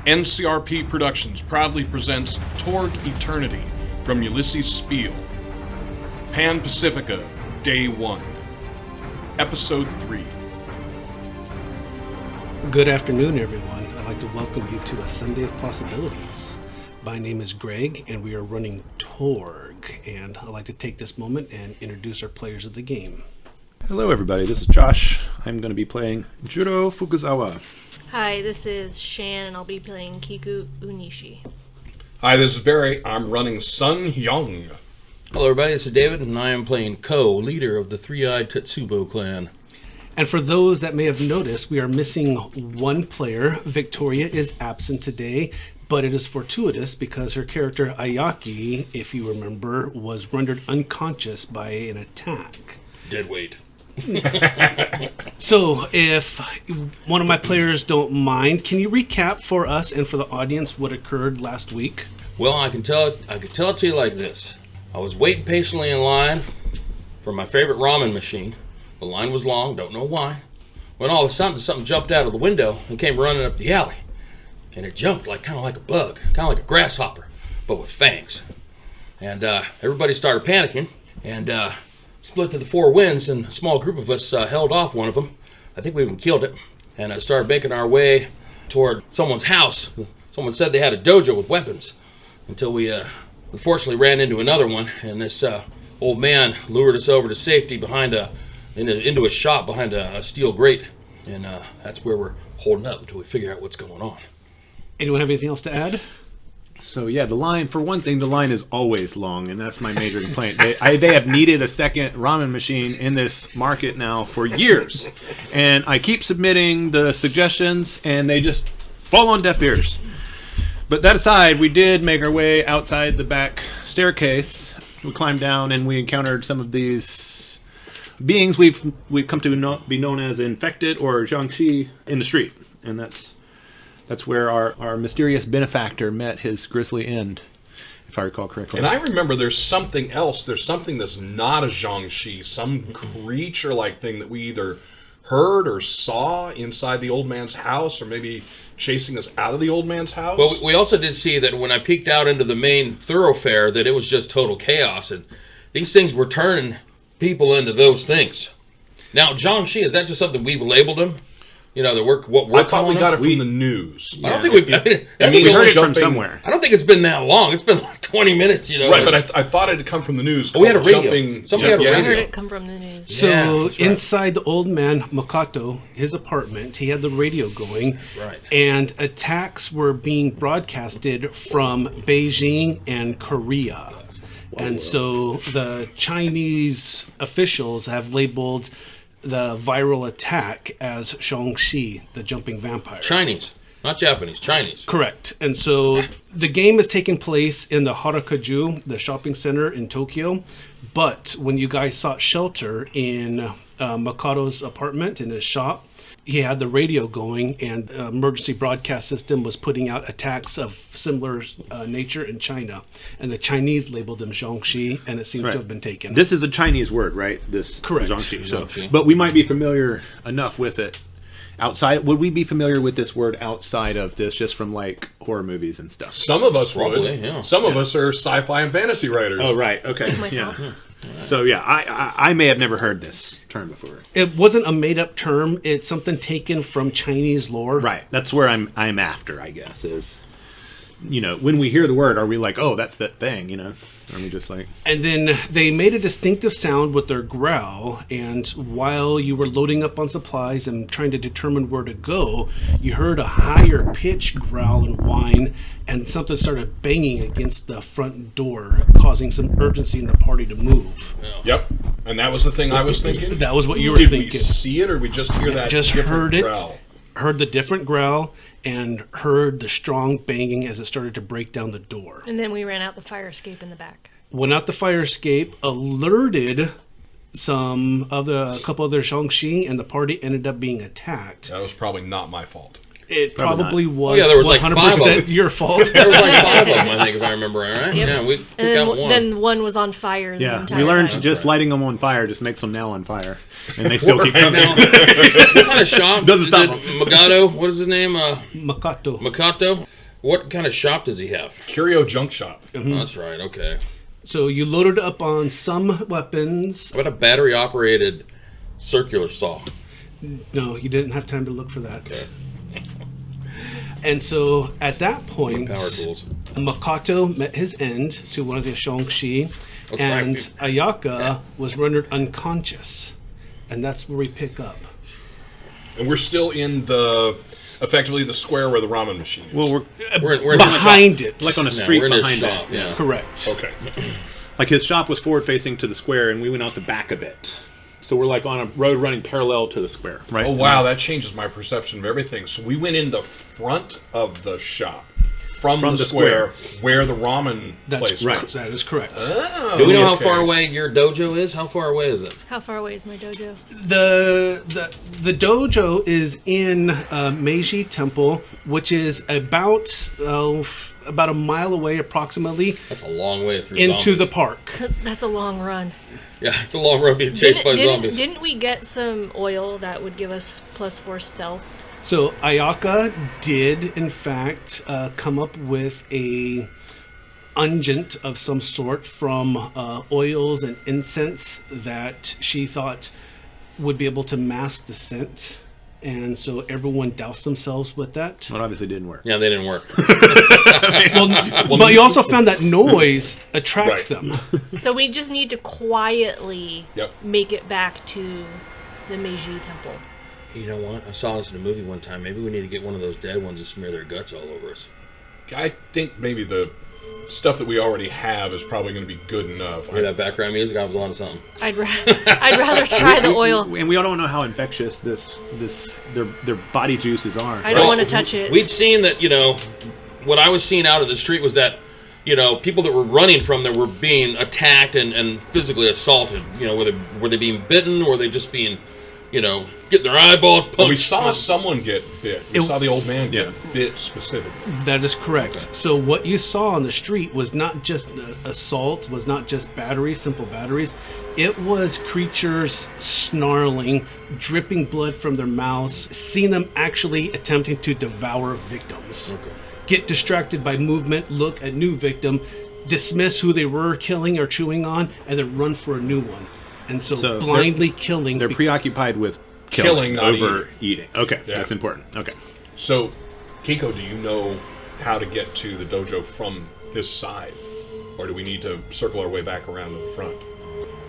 NCRP Productions proudly presents Torg Eternity from Ulisses Spiele. Pan-Pacifica, Day 1. Episode 3. Good afternoon, everyone. I'd like to welcome you to a Sunday of Possibilities. My name is Greg, and we are running Torg, and I'd like to take this moment and introduce our players of the game. Hello, everybody. This is Josh. I'm going to be playing Juro Fukozawa. Hi, this is Shan, and I'll be playing Kiku Oonishi. Hi, this is Barry. I'm running Hyong. Hello, everybody. This is David, and I am playing Ko, leader of the Three-Eyed Tetsubo clan. And for those that may have noticed, we are missing one player. Victoria is absent today, but it is fortuitous because her character Ayaka, if you remember, was rendered unconscious by an attack. Dead weight. So, if one of my players don't mind, can you recap for us and for the audience what occurred last week? Well, I can tell it to you like this. I was waiting patiently in line for my favorite ramen machine. The line was long, don't know why. When all of a sudden, something jumped out of the window and came running up the alley. And it jumped kind of like a bug, kind of like a grasshopper, but with fangs. And everybody started panicking, and split to the four winds, and a small group of us held off one of them. I think we even killed it, and started making our way toward someone's house. Someone said they had a dojo with weapons, until we unfortunately ran into another one, and this old man lured us over to safety into a shop behind a steel grate, and that's where we're holding up until we figure out what's going on. Anyone have anything else to add? So yeah, the line is always long, and that's my major complaint. They have needed a second ramen machine in this market now for years, and I keep submitting the suggestions, and they just fall on deaf ears. But that aside, we did make our way outside the back staircase. We climbed down, and we encountered some of these beings we've come to be known as infected or Jiangxi in the street, and that's where our mysterious benefactor met his grisly end, if I recall correctly. And I remember there's something else. There's something that's not a Jiangxi, some creature-like thing that we either heard or saw inside the old man's house, or maybe chasing us out of the old man's house. Well, we also did see that when I peeked out into the main thoroughfare, that it was just total chaos, and these things were turning people into those things. Now, Jiangxi, is that just something we've labeled them? You know, I thought we got it from the news. I don't think we heard it from somewhere. I don't think it's been that long. It's been like 20 minutes, you know. Right, but I thought it had come from the news. Oh, we had a radio. Somebody had a radio. I heard it come from the news. So Yeah, that's right. inside the old man Makoto, his apartment, he had the radio going. That's right. And attacks were being broadcasted from Beijing and Korea. And so the Chinese officials have labeled the viral attack as Jiangxi, the jumping vampire. Chinese, not Japanese, Chinese. Correct. And so the game is taking place in the Harakaju, the shopping center in Tokyo. But when you guys sought shelter in Makoto's apartment, in his shop, he had the radio going, and the emergency broadcast system was putting out attacks of similar nature in China. And the Chinese labeled them Jiangxi, and it seemed to have been taken. This is a Chinese word, right? This Correct. Jiangxi. So, Jiangxi. but we might be familiar enough with it outside. Would we be familiar with this word outside of this, just from like horror movies and stuff? Some of us Probably, would. yeah. Some of us are sci-fi and fantasy writers. Oh, right. Okay. Myself. Yeah. So yeah, I may have never heard this term before. It wasn't a made-up term. It's something taken from Chinese lore. Right. That's where I'm after, I guess, is, you know, when we hear the word, are we like, oh, that's that thing, you know? Or are we just like... And then they made a distinctive sound with their growl, and while you were loading up on supplies and trying to determine where to go, you heard a higher pitched growl and whine, and something started banging against the front door, causing some urgency in the party to move. Yep. And that was the thing I was thinking. That was what you were Did thinking. we see it, or we just hear that Just different heard it, growl? heard the different growl, and heard the strong banging as it started to break down the door. And then we ran out the fire escape in the back. Went out the fire escape, alerted a couple other Jiangxi, and the party ended up being attacked. That was probably not my fault. It Probably probably was yeah, there was like 5 of 100% them. your fault. There was like 5 of them, I think, if I remember right. Yep. Yeah, we took And out one. then one was on fire. The Yeah, entire we learned time. just right. lighting them on fire just makes them now on fire, and they still keep coming. Now, what kind of shop Doesn't stop did Magato? What is his name? Makato. Makato. What kind of shop does he have? Curio Junk Shop. Oh, that's right. Okay. So you loaded up on some weapons. How about a battery-operated circular saw? No, you didn't have time to look for that. And so at that point, Power tools. Makato met his end to one of the Shongshi, That's and right. Ayaka was rendered unconscious. And that's where we pick up. And we're still in effectively the square where the ramen machine is. Well, We're in Behind it. like on a Yeah, street we're in his behind shop, it. yeah. Correct. Okay. Like his shop was forward facing to the square, and we went out the back of it. So we're like on a road running parallel to the square, right? Oh, wow, that changes my perception of everything. So we went in the front of the shop from the square where the ramen That's place right. was. That is correct. Oh, Do we know how okay. far away your dojo is? How far away is it? How far away is my dojo? The dojo is in Meiji Temple, which is about a mile away, approximately, That's a long way through into zombies. the park. That's a long run. Yeah, it's a long road being chased by zombies. Didn't we get some oil that would give us +4 stealth? So Ayaka did, in fact, come up with a unguent of some sort from oils and incense that she thought would be able to mask the scent. And so everyone doused themselves with that. Well, it obviously didn't work. Yeah, they didn't work. But you also found that noise attracts Right. them. So we just need to quietly Yep. make it back to the Meiji Temple. You know what? I saw this in a movie one time. Maybe we need to get one of those dead ones and smear their guts all over us. I think maybe the stuff that we already have is probably going to be good enough. Hear that background music? I was on to something. I'd rather try the oil. And we all don't know how infectious their body juices are. I don't want to touch it. We'd seen that, what I was seeing out of the street was that, people that were running from there were being attacked and physically assaulted. Were they being bitten or were they just being, getting their eyeballs punched? Well, we saw someone get bit. We It- saw the old man get bit specifically. That is correct. So what you saw on the street was not just assault, was not just batteries, simple batteries. It was creatures snarling, dripping blood from their mouths, seeing them actually attempting to devour victims. Okay. Get distracted by movement, look at new victim, dismiss who they were killing or chewing on, and then run for a new one. And so So blindly killing. They're preoccupied with Killing, not over eating. Okay, Yeah. that's important. Okay. So, Kiko, do you know how to get to the dojo from this side? Or do we need to circle our way back around to the front?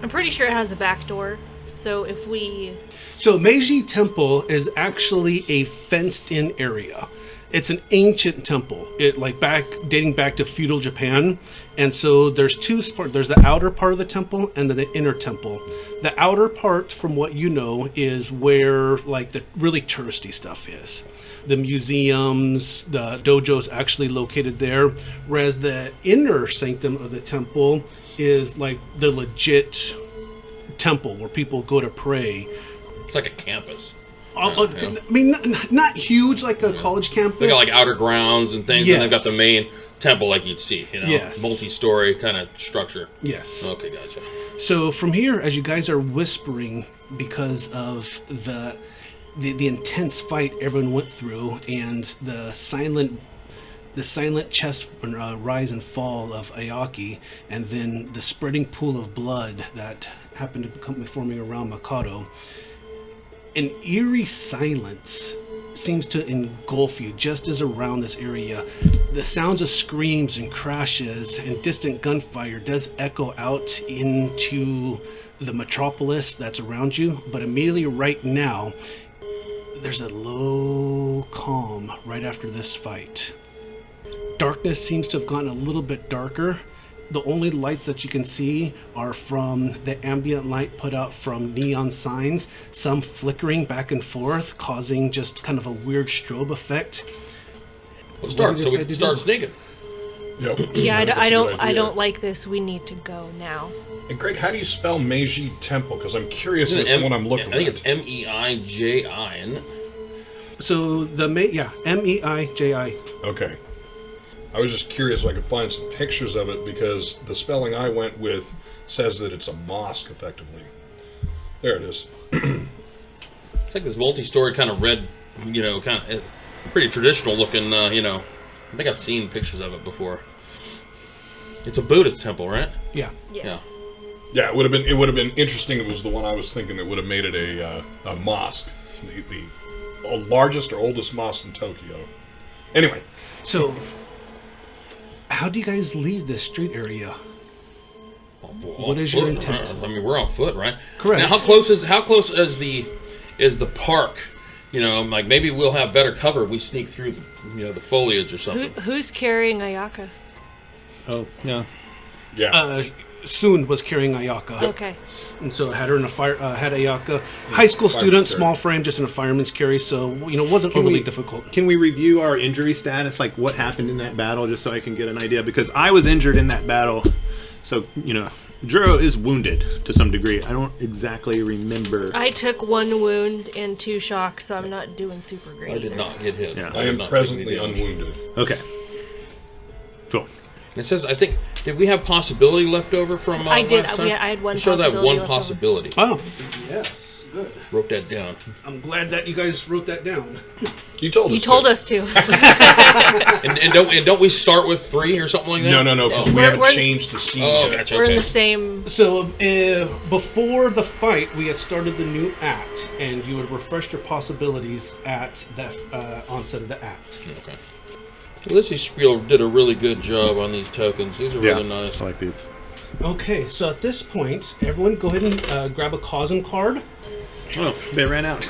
I'm pretty sure it has a back door. So if we... So Meiji Temple is actually a fenced-in area. It's an ancient temple. Dating back to feudal Japan, and so there's two parts. There's the outer part of the temple and then the inner temple. The outer part, from what you know, is where the really touristy stuff is. The museums, the dojo's actually located there, whereas the inner sanctum of the temple is the legit temple where people go to pray. It's like a campus. I mean, not huge like a college campus. They got outer grounds and things, and they've got Yes. the main temple like you'd see, Yes. multi-story kind of structure. Yes. Okay, gotcha. So from here, as you guys are whispering because of the intense fight everyone went through and the silent chest rise and fall of Ayaki, and then the spreading pool of blood that happened to become forming around Mikado, an eerie silence seems to engulf you just as around this area. The sounds of screams and crashes and distant gunfire does echo out into the metropolis that's around you, but immediately right now, there's a low calm right after this fight. Darkness seems to have gotten a little bit darker. The only lights that you can see are from the ambient light put out from neon signs, some flickering back and forth, causing just kind of a weird strobe effect. Let's start, do you so we decide can to start do? sneaking. Yep. Yeah, think that's I a don't good I idea. don't like this. We need to go now. And Greg, how do you spell Meiji Temple? Because I'm curious if it's the one I'm looking I think at. it's Meiji, isn't it? So the Meiji. Okay. I was just curious if I could find some pictures of it because the spelling I went with says that it's a mosque, effectively. There it is. It's like this multi-story kind of red, kind of pretty traditional looking, I think I've seen pictures of it before. It's a Buddhist temple, right? Yeah. Yeah. Yeah, it would have been interesting. It was the one I was thinking that would have made it a mosque, the largest or oldest mosque in Tokyo. Anyway, So, how do you guys leave this street area? What is your intent? I mean, we're on foot, right? Correct. Now, how close is the park? Like maybe we'll have better cover if we sneak through the foliage or something. Who's carrying Ayaka? Oh, yeah. yeah. Soon was carrying Ayaka. Okay. And so had her in a had Ayaka. High school student, carry. small frame, just in a fireman's carry, so, wasn't overly difficult. Can we review our injury status, like what happened in that battle, just so I can get an idea? Because I was injured in that battle, so, Juro is wounded to some degree. I don't exactly remember. I took 1 wound and 2 shocks, so I'm not doing super great. I did not get hit. Yeah. I did am not presently take any damage. unwounded. Okay. Cool. And it says, I think, did we have possibility left over from I did. last time? I had 1 It shows I have possibility one left over. possibility. Oh, yes, good. Wrote that down. I'm glad that you guys wrote that down. You told us. You told to. us to. And don't we start with 3 or something like that? No, because we We're- haven't we're- changed the scene Oh, yet. gotcha. We're in Okay. the same. So, before the fight, we had started the new act, and you had refreshed your possibilities at the onset of the act. Okay. Ulisses Spiele did a really good job on these tokens. These are really nice. I like these. Okay, so at this point, everyone go ahead and grab a Cosm card. Oh, they ran out.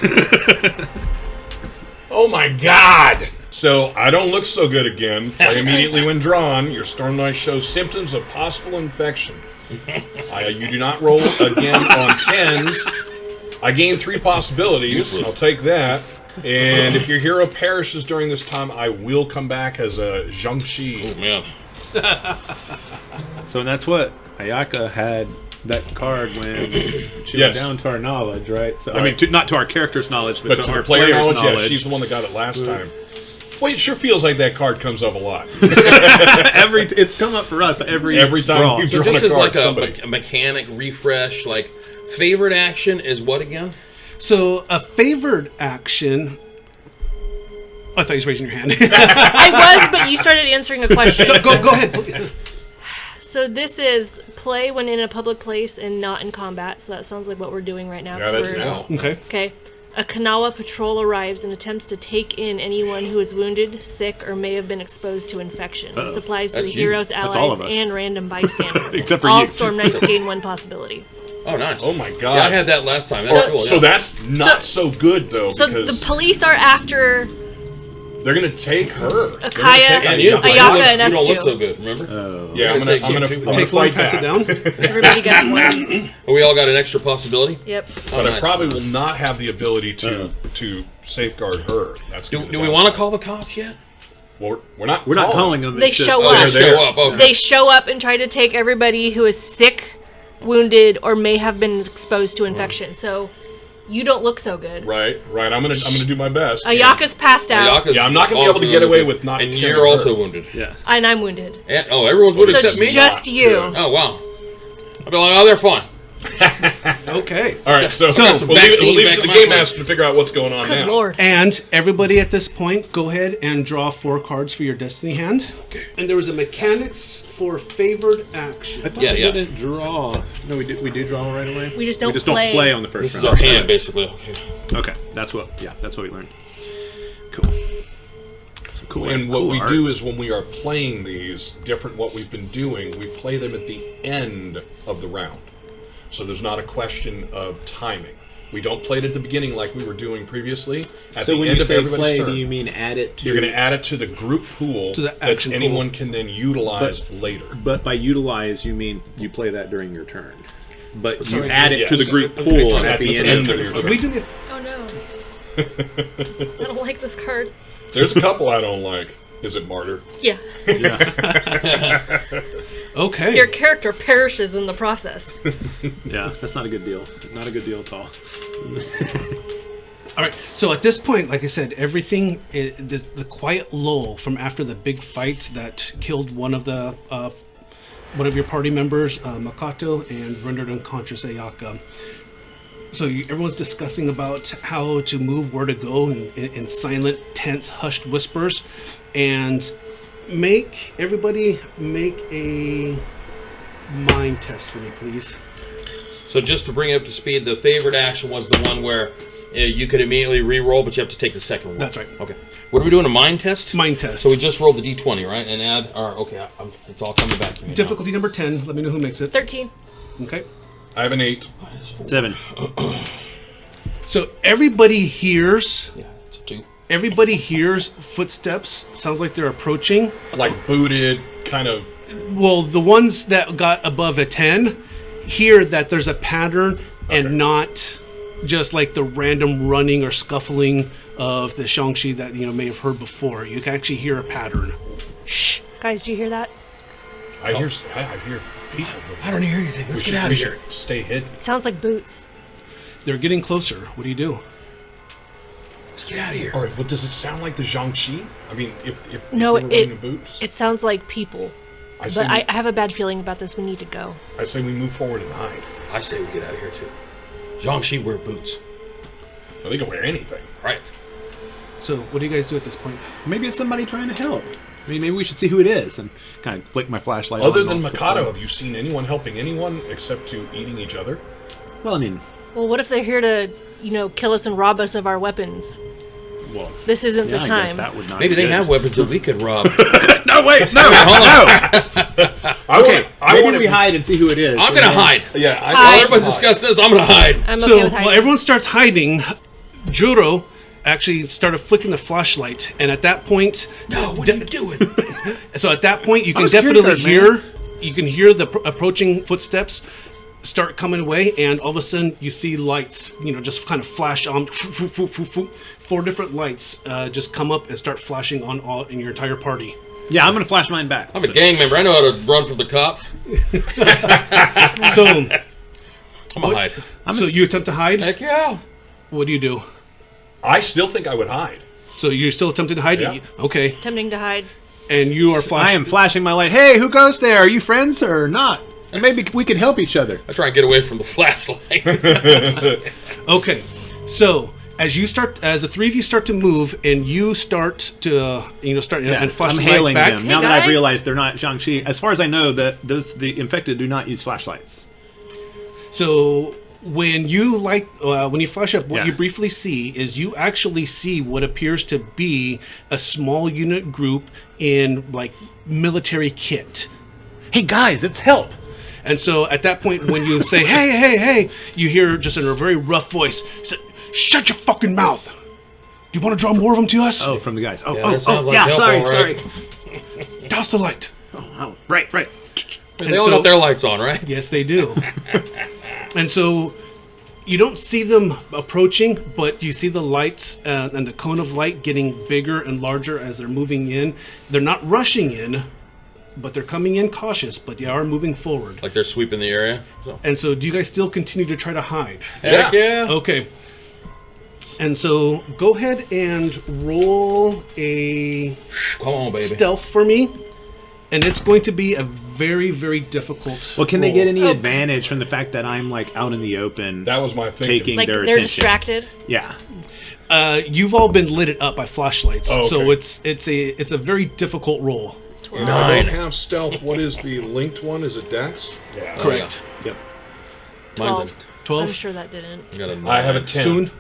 Oh my God! So I don't look so good again. Play immediately when drawn. Your storm dice shows symptoms of possible infection. You do not roll again on 10s. I gain 3 possibilities. Useless. I'll take that. And if your hero perishes during this time, I will come back as a Zhangxi. Oh, man. So that's what Ayaka had that card when she Yes. went down to our knowledge, right? So, I Right. mean, not to our character's knowledge, but, But to to our the player player's knowledge, knowledge. yeah, she's the one that got it last time. Well, it sure feels like that card comes up a lot. It's come up for us every time draw. you So draw just a as card, like somebody. a mechanic refresh, like favorite action is what again? So, a favored action. I thought you was raising your hand. I was, but you started answering a question. go ahead. So this is play when in a public place and not in combat. So that sounds like what we're doing right now. Yeah, 'cause that's we're- now. Okay. Okay. A Kanawa patrol arrives and attempts to take in anyone who is wounded, sick, or may have been exposed to infection. This applies to That's the you. hero's That's all allies of us. and random bystanders. Except for All you. Storm Knights gain 1 possibility. Oh, nice. Oh my God. Yeah, I had that last time. That's cool. So yeah. that's not so good, though, So because the police are after they're going to take her. They're gonna Akaya, take And you, Ayaka, and you don't look S2. so good, remember? Yeah, I'm Take gonna two. Take one, fight pass that. it down. Everybody gets 1. We all got an extra possibility? Yep. Oh, But I nice. probably will not have the ability to safeguard her. That's Do gonna be we the want to downside. call the cops yet? Well, we're not calling them. They it's just- show Oh, up. they show up. Okay. They show up and try to take everybody who is sick, wounded, or may have been exposed to infection. So you don't look so good. Right. I'm gonna do my best. Ayaka's passed out, Ayaka's Yeah, I'm not gonna be able to also get away wounded. with not And tearing you're her. also wounded. Yeah. and I'm wounded. And, everyone's wounded So except me? it's just you. Yeah. Oh, wow. I'll be like, oh, they're fine. Okay. All right, so got some we'll back leave team it back to in the my game place. master to figure out what's going on Good now. lord. And everybody at this point, go ahead and draw 4 cards for your destiny hand. Okay. And there was a mechanics for favored action. I thought Yeah, we yeah. didn't draw. No, we do draw right away. We just don't don't play. play on the first This is round. our hand, basically. Okay. Okay, that's what we learned. Cool. Some cool. And what cool we art. do is when we are playing these, different what we've been doing, we play them at the end of the round. So there's not a question of timing. We don't play it at the beginning like we were doing previously. At So the when end you of say everybody's play, turn, do you mean add it to? you're going to add it to the group pool To the that action anyone pool. can then utilize later. But by utilize, you mean you play that during your turn. But you Sorry, add it to the yes. group pool at the end of your your turn. turn. We do have Oh no. I don't like this card. There's a couple I don't like. Is it Martyr? Yeah. okay. Your character perishes in the process. Yeah, that's not a good deal. Not a good deal at all. All right. So at this point, like I said, everything the quiet lull from after the big fight that killed one of your party members, Makoto, and rendered unconscious Ayaka. So everyone's discussing about how to move, where to go, in silent, tense, hushed whispers, and everybody make a mind test for me, please. So just to bring it up to speed, the favorite action was the one where you could immediately re-roll, but you have to take the second roll. That's right. Okay. What are we doing? A mind test? Mind test. So we just rolled the d20, right? And add our... Okay, it's all coming back to me Difficulty number 10. Let me know who makes it. 13. Okay. I have an 8. 7. So everybody hears... Yeah, it's a 2. Everybody hears footsteps. Sounds like they're approaching. Like booted, kind of. Well, the ones that got above a 10 hear that there's a pattern and not just like the random running or scuffling of the Shang-Chi that may have heard before. You can actually hear a pattern. Shh. Guys, do you hear that? I hear people. I don't hear anything. Let's get out we of here. should stay hidden. It sounds like boots. They're getting closer. What do you do? Let's get out of here. All right, but does it sound like the Zhangxi? I mean, if No, they were wearing the boots, it sounds like people. I say But I have a bad feeling about this. We need to go. I say we move forward and hide. I say we get out of here, too. Zhangxi wear boots. Well, they can wear anything. Right. So what do you guys do at this point? Maybe it's somebody trying to help. I mean, maybe we should see who it is and kind of flick my flashlight. Other on than off. Mikado, have you seen anyone helping anyone except to eating each other? Well, I mean, Well, what if they're here to, kill us and rob us of our weapons? well, This isn't yeah, the I time. guess that would not Maybe be they good. have weapons that we could rob. No, wait, no, no. Okay, maybe we hide and see who it is. I'm going to hide. Yeah, Hide. While everybody's discussing this, I'm going to hide. I'm So okay with hiding. while everyone starts hiding, Juro actually started flicking the flashlight, and at that point, No, what are you doing? so at that point, you can a security definitely guard, hear the approaching footsteps start coming away, and all of a sudden you see lights, just kind of flash on. 4 different lights just come up and start flashing on all in your entire party. Yeah, I'm going to flash mine back. I'm a gang member. I know how to run from the cops. So, I'm going to hide. so you attempt to hide. Heck yeah. What do you do? I still think I would hide. So you're still attempting to hide. Yeah. Okay, Attempting to hide. and you are I flashing. am flashing my light. Hey, who goes there? Are you friends or not? And maybe we could help each other. I try and get away from the flashlight. Okay, so as the 3 of you start to move, and you start to, and flash I'm the light hailing back. them. Hey, Now that I've guys. realized they're not Shang-Chi, as far as I know, the infected do not use flashlights. So when you when you flash up, what Yeah. you briefly see is you actually see what appears to be a small unit group in like military kit. Hey guys, it's help! And so at that point, when you say, hey, you hear just in a very rough voice, shut your fucking mouth. Do you want to draw more of them to us? Oh, from the guys. Oh, Yeah, that sounds like help, sorry, all right. sorry. Douse the light. Oh, right. They all got their lights on, right? Yes, they do. And so you don't see them approaching, but you see the lights and the cone of light getting bigger and larger as they're moving in. They're not rushing in, but they're coming in cautious, but they are moving forward. Like they're sweeping the area. So. And so do you guys still continue to try to hide? Heck yeah. Okay. And so go ahead and roll a Come on, baby. stealth for me. And it's going to be a very, very difficult Well, can they roll. get any advantage from the fact that I'm like out in the open? That was my thinking. Taking Like their they're attention. distracted. Yeah. You've all been lit up by flashlights, Oh, okay. so it's a very difficult roll. I don't have stealth. What is the linked one? Is it Dex? Yeah. Oh, Correct. Yep. Mine's 12. a, 12. I'm sure that didn't. I got a 9. I have a 10. Soon.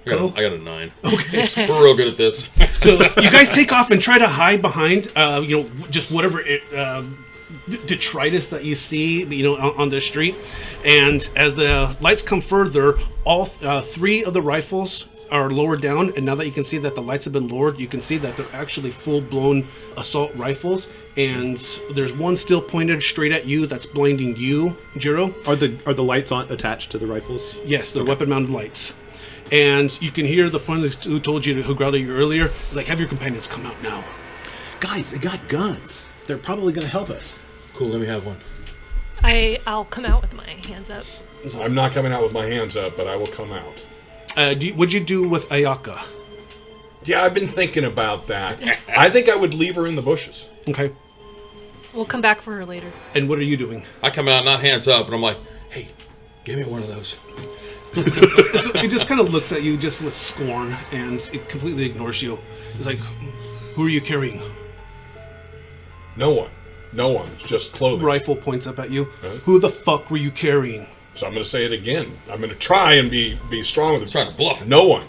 I got a 9. Okay. We're real good at this. So you guys take off and try to hide behind, just whatever detritus that you see, on the street. And as the lights come further, all 3 of the rifles are lowered down. And now that you can see that the lights have been lowered, you can see that they're actually full-blown assault rifles. And there's one still pointed straight at you that's blinding you, Juro. Are the lights on attached to the rifles? Yes, they're weapon-mounted lights. And you can hear the one who told you, who growled at you earlier, is like, have your companions come out now. Guys, they got guns. They're probably going to help us. Cool, let me have one. I'll come out with my hands up. I'm not coming out with my hands up, but I will come out. What'd you do with Ayaka? Yeah, I've been thinking about that. I think I would leave her in the bushes. Okay. We'll come back for her later. And what are you doing? I come out, not hands up, and I'm like, hey, give me one of those. It just kind of looks at you just with scorn, and it completely ignores you. It's like, who are you carrying? No one. No one. It's just clothing. Rifle points up at you. Who the fuck were you carrying? So I'm going to say it again. I'm going to try and be strong with it. Trying to bluff it. No one.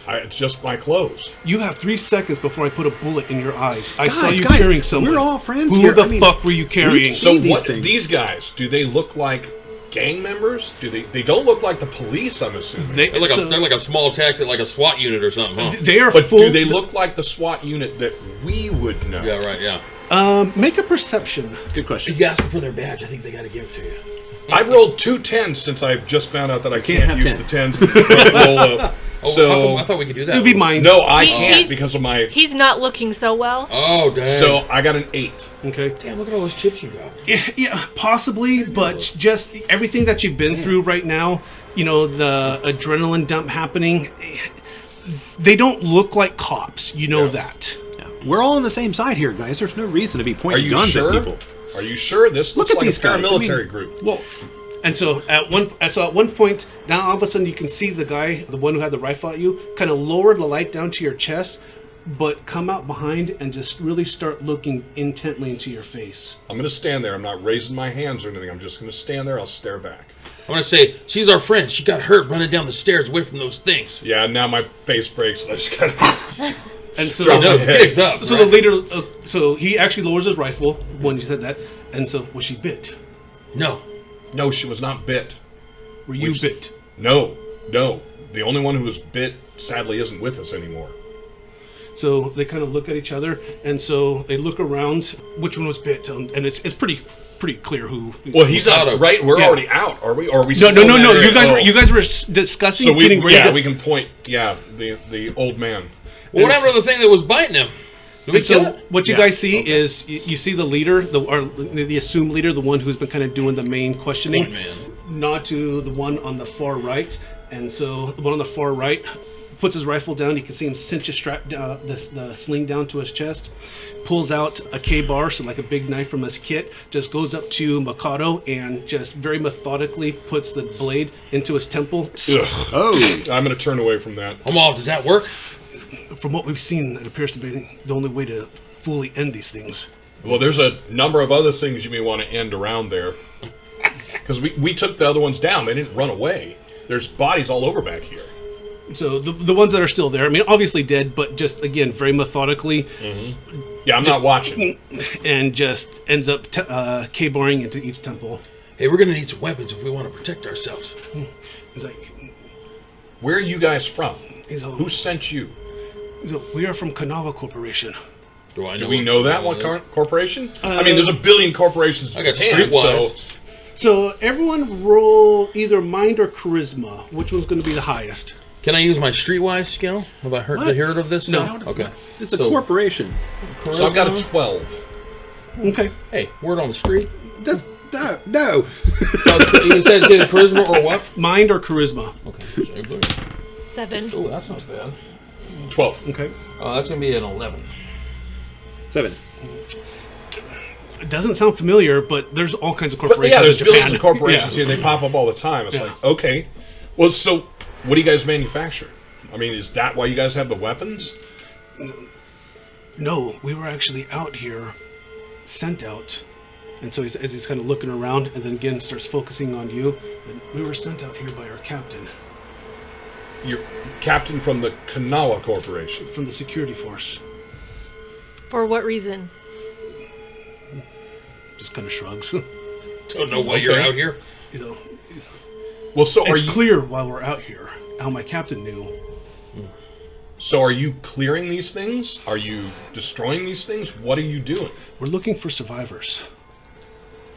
It's just my clothes. You have 3 seconds before I put a bullet in your eyes. I saw Guys, you guys, carrying someone. we're all friends Who here. the I mean, fuck were you carrying? So these what? things. These guys, do they look like gang members? Do they don't look like the police, I'm assuming. They're like a small tactic, like a SWAT unit or something, huh? They are but full. do they look like the SWAT unit that we would know? Yeah, right, yeah. Make a perception. Good question. You ask them for their badge, I think they got to give it to you. I've rolled 2 10s since I've just found out that I can't have use 10. the 10s to roll up. Oh, how So come? I thought we could do that. It would be mine. no, I He's- can't because of my. He's not looking so well. Oh, dang. So I got an 8. Okay. Damn, look at all those chips you got. Yeah, possibly, but just everything that you've been through right now, you know, the adrenaline dump happening, they don't look like cops. You know that. Yeah. We're all on the same side here, guys. There's no reason to be Are pointing you guns sure? at people. Are you sure? This Look looks at like these a guys. I paramilitary mean, group. Well, and so at one point, now all of a sudden you can see the guy, the one who had the rifle at you, kind of lower the light down to your chest, but come out behind and just really start looking intently into your face. I'm going to stand there. I'm not raising my hands or anything. I'm just going to stand there. I'll stare back. I'm going to say, she's our friend. She got hurt running down the stairs away from those things. Yeah, now my face breaks. I just got. And so, Straight No, up. the pig's up. so the leader, so he actually lowers his rifle when you said that, and so was she bit? No. No, she was not bit. Were you bit? No. The only one who was bit, sadly, isn't with us anymore. So they kind of look at each other, and so they look around. Which one was bit? And it's pretty clear who. Well, he's Out not of- right. We're yeah. already out, are we? Or are we? No. still in that area? You guys were discussing So we, getting ready. yeah, to, we can point. Yeah, the old man. Well, whatever the thing that was biting him. Did we And so kill it? what you Yeah, guys see is you see the leader, the assumed leader, the one who's been kind of doing the main questioning, Point man. nod to the one on the far right, and so the one on the far right puts his rifle down. You can see him cinch the sling down to his chest, pulls out a K-bar, so like a big knife from his kit, just goes up to Mikado and just very methodically puts the blade into his temple. Ugh. Oh, I'm going to turn away from that. Omal, does that work? From what we've seen, it appears to be the only way to fully end these things. Well, there's a number of other things you may want to end around there. Because we took the other ones down. They didn't run away. There's bodies all over back here. So the ones that are still there, I mean, obviously dead, but just, again, very methodically. Yeah, I'm not watching. And just ends up K-barring into each temple. Hey, we're going to need some weapons if we want to protect ourselves. He's like, Where are you guys from? Who Who sent you? we are from Kanawa Corporation. Do I know? Do we know that one is? corporation? I mean, there's a billion corporations in I got Japan, so Streetwise. So everyone roll either mind or charisma. Which one's going to be the highest? Can I use my streetwise skill? Have I heard of this? No. Okay. it's a So- corporation. so I've got a Charisma? 12. Okay. Hey, word on the street. That's no. You said it's either charisma or what? Mind or charisma. Okay. Same thing. 7. Oh, that's not bad. 12. Okay. That's going to be an 11. 7. It doesn't sound familiar, but there's all kinds of But corporations yeah, there's in Japan. billions of corporations Yeah. here. They pop up all the time. It's Yeah. like, okay. Well, so what do you guys manufacture? I mean, is that why you guys have the weapons? No, we were actually out here, sent out. And so as he's kind of looking around and then again starts focusing on you, and we were sent out here by our captain You're captain from the Kanawa Corporation. from the security force. For what reason? Just kind of shrugs. Don't know why you're Okay. out here. He's all, Well, so are it's you? clear while we're out here how my captain knew. So are you clearing these things? Are you destroying these things? What are you doing? We're looking for survivors.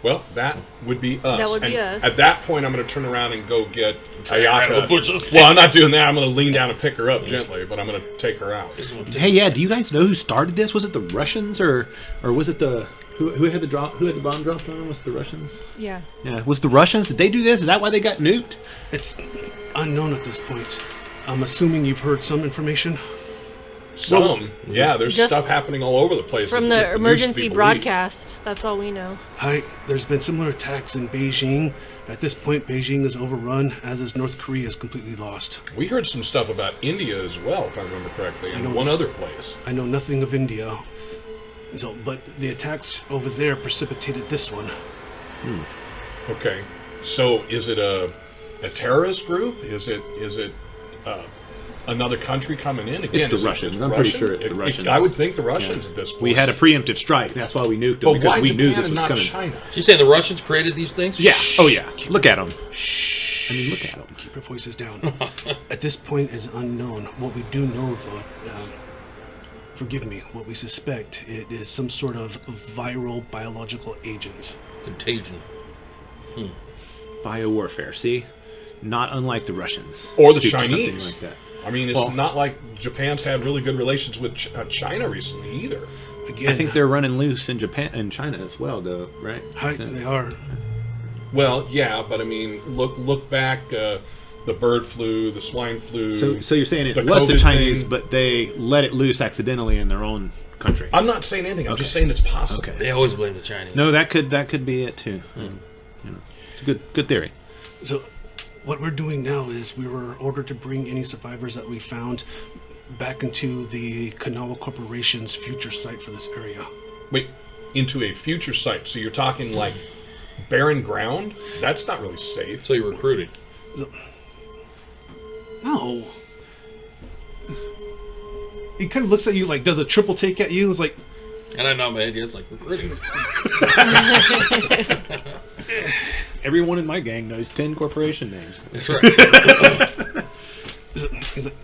Well, that would be us. That would be And us. At that point, I'm going to turn around and go get out of the Ayaka. bushes. Well, I'm not doing that. I'm going to lean down and pick her up gently, but I'm going to take her out. Hey, yeah. Do you guys know who started this? Was it the Russians or was it the who had the bomb dropped on them? Was it the Russians? Yeah. Yeah. Was the Russians? Did they do this? Is that why they got nuked? It's unknown at this point. I'm assuming you've heard some information. Yeah, there's Just stuff happening all over the place. From It the used to be emergency believed. broadcast, that's all we know. Hi, there's been similar attacks in Beijing. At this point, Beijing is overrun, as is North Korea is completely lost. We heard some stuff about India as well, if I remember correctly, and one other place. I know nothing of India, but the attacks over there precipitated this one. Okay, so is it a terrorist group? Is it another country coming in? Again, It's the is it- Russians. I'm pretty sure it's the Russians. I would think the Russians at this point. We had a preemptive strike. That's why we nuked them, But why because we knew Japan this and was not coming. China? She's saying the Russians created these things? Yeah. Oh, yeah. Look at them. I mean, look at them. Keep your voices down. At this point, it's unknown. What we do know, though, forgive me, what we suspect, it is some sort of viral biological agent. Contagion. Biowarfare. See, not unlike the Russians Or the Something Chinese. like that. I mean, it's Well- not like Japan's had really good relations with China recently either. Again, I think they're running loose in Japan and China as well, though, right? they are. Well, yeah, but I mean, look back, the bird flu, the swine flu. So you're saying it the was the COVID Chinese, thing. but they let it loose accidentally in their own country. I'm not saying anything. I'm just saying it's possible. Okay. They always blame the Chinese. No, that could be it too. It's a good theory. So, what we're doing now is we were ordered to bring any survivors that we found back into the Kanawha Corporation's future site for this area. Wait, into a future site. So you're talking like barren ground? That's not really safe. So you recruited. No. He kind of looks at you like, does a triple take at you. It's like, And I know my idea. It's like recruiting. Everyone in my gang knows 10 corporation names. That's right. he's like,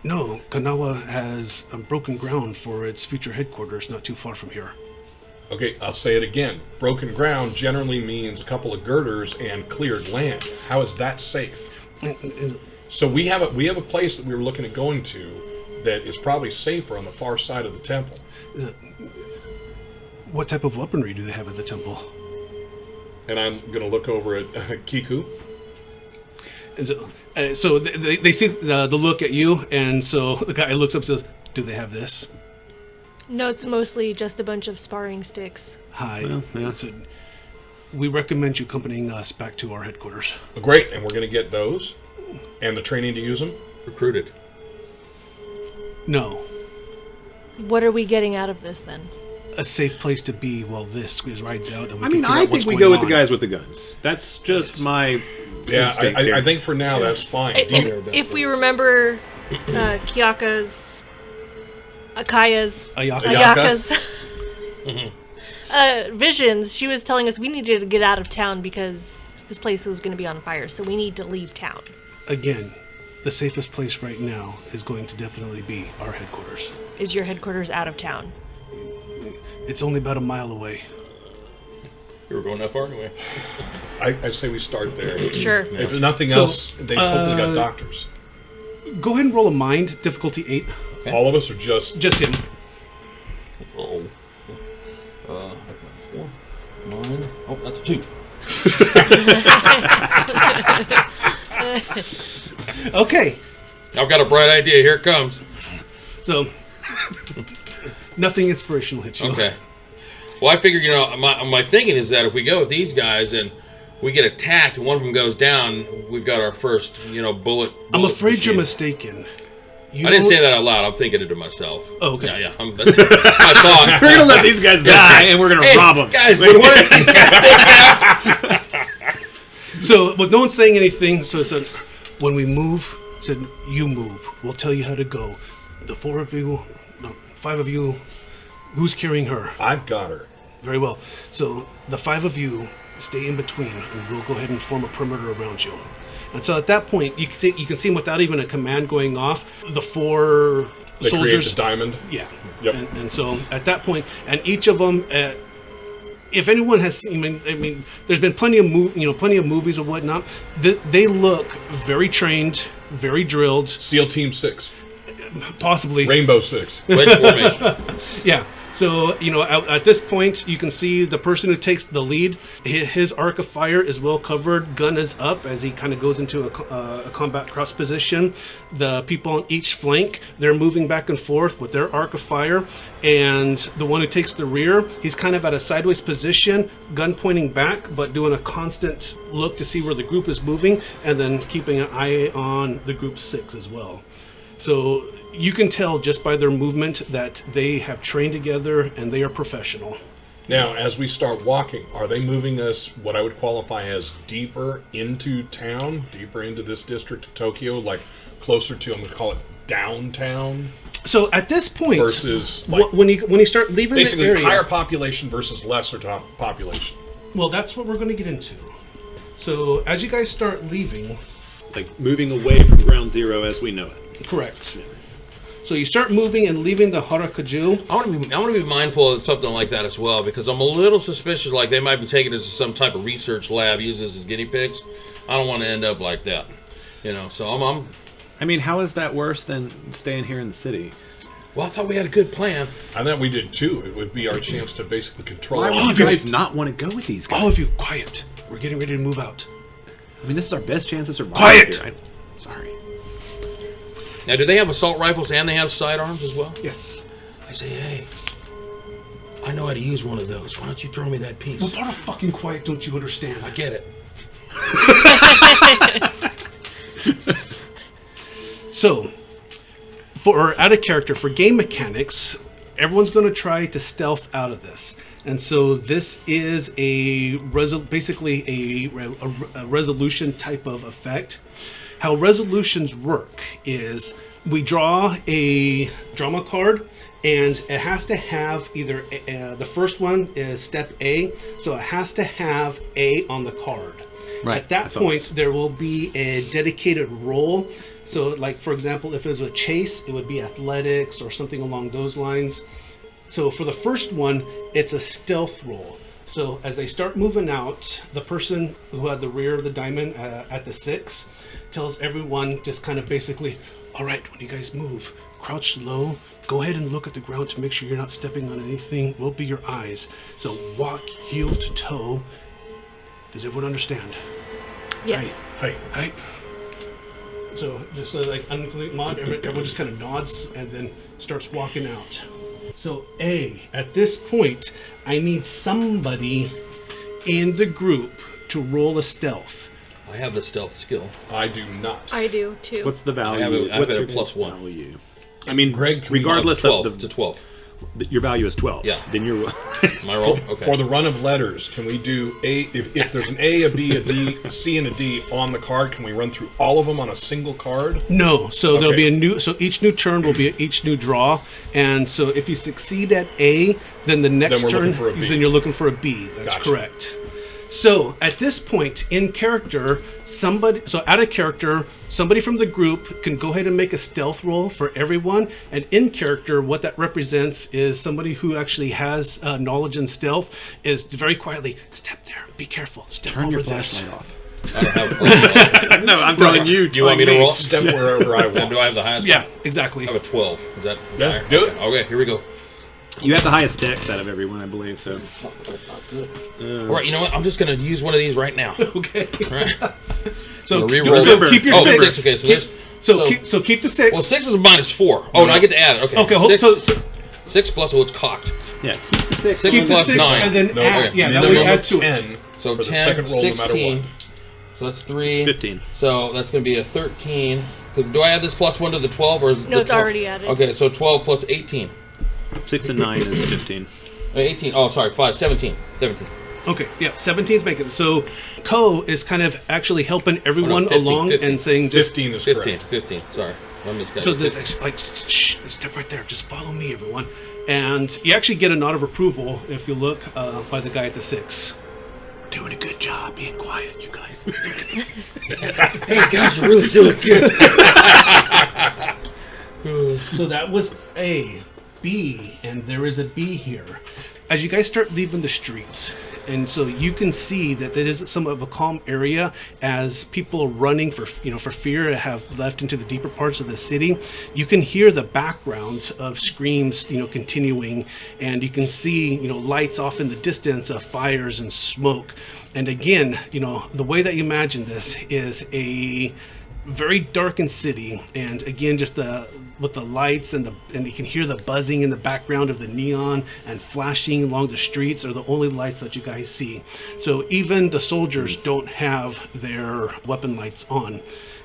no, Kanawha has broken ground for its future headquarters not too far from here. Okay, I'll say it again. Broken ground generally means a couple of girders and cleared land. How is that safe? So we have a place that we were looking at going to that is probably safer on the far side of the temple. What type of weaponry do they have at the temple? And I'm going to look over at Kiku. And so they see the look at you, and so the guy looks up and says, do they have this? No, it's mostly just a bunch of sparring sticks. Hi. Well, yeah. So we recommend you accompanying us back to our headquarters. Great, and we're going to get those and the training to use them. Recruited. No. What are we getting out of this then? A safe place to be while this rides out. And we I mean, can figure I out what's think we going go with the on. guys with the guns. That's just my Yeah, instinct here. I think for now that's fine. Do you- If we remember Ayaka's visions, she was telling us we needed to get out of town because this place was going to be on fire, so we need to leave town. Again, the safest place right now is going to definitely be our headquarters. Is your headquarters out of town? It's only about a mile away. You were going that far anyway. I say we start there. Sure. If nothing So, else, they hopefully got doctors. Go ahead and roll a mind, difficulty 8. Okay. All of us are just... Just him. Oh. 4, 9. Oh, that's a 2. Okay. I've got a bright idea. Here it comes. So, nothing inspirational hits you. Okay. Well, I figured, my thinking is that if we go with these guys and we get attacked and one of them goes down, we've got our first, bullet. I'm afraid you're machine. mistaken. I didn't say that out loud. I'm thinking it to myself. Oh, okay. Yeah. That's my thought. We're gonna let these guys die, and we're gonna Hey, rob them. guys, would one of these guys So, but no one's saying anything. So it said, when we move, it said, you move. We'll tell you how to go. The 5 of you, who's carrying her? I've got her. Very well. So the 5 of you stay in between, and we'll go ahead and form a perimeter around you. And so at that point, you can see without even a command going off, the 4 They create soldiers. the diamond. Yeah. Yep. And so at that point, and each of them, if anyone has seen, I mean, there's been plenty of movies or whatnot. They look very trained, very drilled, SEAL Team 6. possibly. Rainbow 6. Wedge formation. Yeah. So, at this point, you can see the person who takes the lead, his arc of fire is well covered, gun is up as he kind of goes into a combat cross position. The people on each flank, they're moving back and forth with their arc of fire, and the one who takes the rear, he's kind of at a sideways position, gun pointing back, but doing a constant look to see where the group is moving, and then keeping an eye on the group 6 as well. So you can tell just by their movement that they have trained together and they are professional. Now, as we start walking, are they moving us what I would qualify as deeper into town, deeper into this district of Tokyo, like closer to, I'm going to call it downtown? So at this point, versus like, when you start leaving basically the area, higher population versus lesser population. Well, that's what we're going to get into. So as you guys start leaving, like moving away from ground zero as we know it. Correct. So you start moving and leaving the Harakaju. I want to be mindful of something like that as well, because I'm a little suspicious. Like they might be taking this to some type of research lab, use this as guinea pigs. I don't want to end up like that, So I'm. I mean, how is that worse than staying here in the city? Well, I thought we had a good plan. I thought we did too. It would be our chance to basically control. Why would you guys not want to go with these guys? All of you, quiet. We're getting ready to move out. I mean, this is our best chance to survive. Quiet! Here. Sorry. Now, do they have assault rifles and they have sidearms as well? Yes. I say, hey, I know how to use one of those. Why don't you throw me that piece? Well, part of fucking quiet, don't you understand? I get it. So, for out of character, for game mechanics, everyone's going to try to stealth out of this. And so this is basically a resolution type of effect. How resolutions work is we draw a drama card, and it has to have either the first one is step A, so it has to have A on the card. Right. At that point, there will be a dedicated roll. So, like for example, if it was a chase, it would be athletics or something along those lines. So for the first one, it's a stealth roll. So as they start moving out, the person who had the rear of the diamond at the 6 tells everyone just kind of basically, all right, when you guys move, crouch low, go ahead and look at the ground to make sure you're not stepping on anything. Will be your eyes. So walk heel to toe. Does everyone understand? Yes. Right. So just like unclick mod, everyone just kind of nods and then starts walking out. So at this point, I need somebody in the group to roll a stealth. I have the stealth skill. I do not. I do too. What's the value? I have What's a your +1. value? I mean, Greg, regardless It's 12. of It's a 12. your value is 12. Yeah. Then you're. My roll? Okay. For the run of letters, can we do if there's an A, a B, a D, a C, and a D on the card, can we run through all of them on a single card? No, so there'll Okay. be so each new turn will be each new draw, and so if you succeed at A, then the next we're turn, looking for a B. then you're looking for a B. That's Gotcha. correct. So at this point in character, out of character, somebody from the group can go ahead and make a stealth roll for everyone, and in character, what that represents is somebody who actually has knowledge in stealth is very quietly step there, be careful, step Turn over your this. flashlight off. I don't have a No, I'm telling you. Do you want me to roll? Step wherever I And want. do I have the highest? Yeah, exactly. I have a 12. Is that? Yeah, higher? do it. Okay, here we go. You have the highest dex out of everyone, I believe. So. That's not good. All right, you know what? I'm just going to use one of these right now. Okay. All right. So, Re-roll. so keep your Oh, 6. 6. Okay, so Keep the 6. Well, 6 is a -4. Oh, no, I get to add it. Okay. Okay, 6 plus, well, it's cocked. Yeah. Keep the 6. 6 keep the plus 6 9. and then No, add, okay. yeah, that Minimum way add of to it. 10 So for 10, the second roll, 16. no matter So that's 3. 15. So that's going to be a 13. Because do I add this +1 to the 12? Or is No, the it's 12? already added. Okay, so 12 plus 18. 6 and 9 is 15. 18. Oh, sorry, 5. 17. 17. Okay, yeah, 17's making it. So Ko is kind of actually helping everyone 15, along 15. and saying what. just 15 is 15. correct. 15. Sorry. I misguided. so that like shh, step right there, just follow me, everyone. And you actually get a nod of approval if you look by the guy at the 6. Doing a good job, being quiet, you guys. Hey, guys, you're really doing good. So that was A, B, and there is a B here. As you guys start leaving the streets, and so you can see that it is somewhat of a calm area as people running for fear have left into the deeper parts of the city. You can hear the background of screams, continuing, and you can see, lights off in the distance of fires and smoke. And again, the way that you imagine this is a very darkened city, and again, just with the lights and you can hear the buzzing in the background of the neon and flashing along the streets are the only lights that you guys see. So even the soldiers don't have their weapon lights on,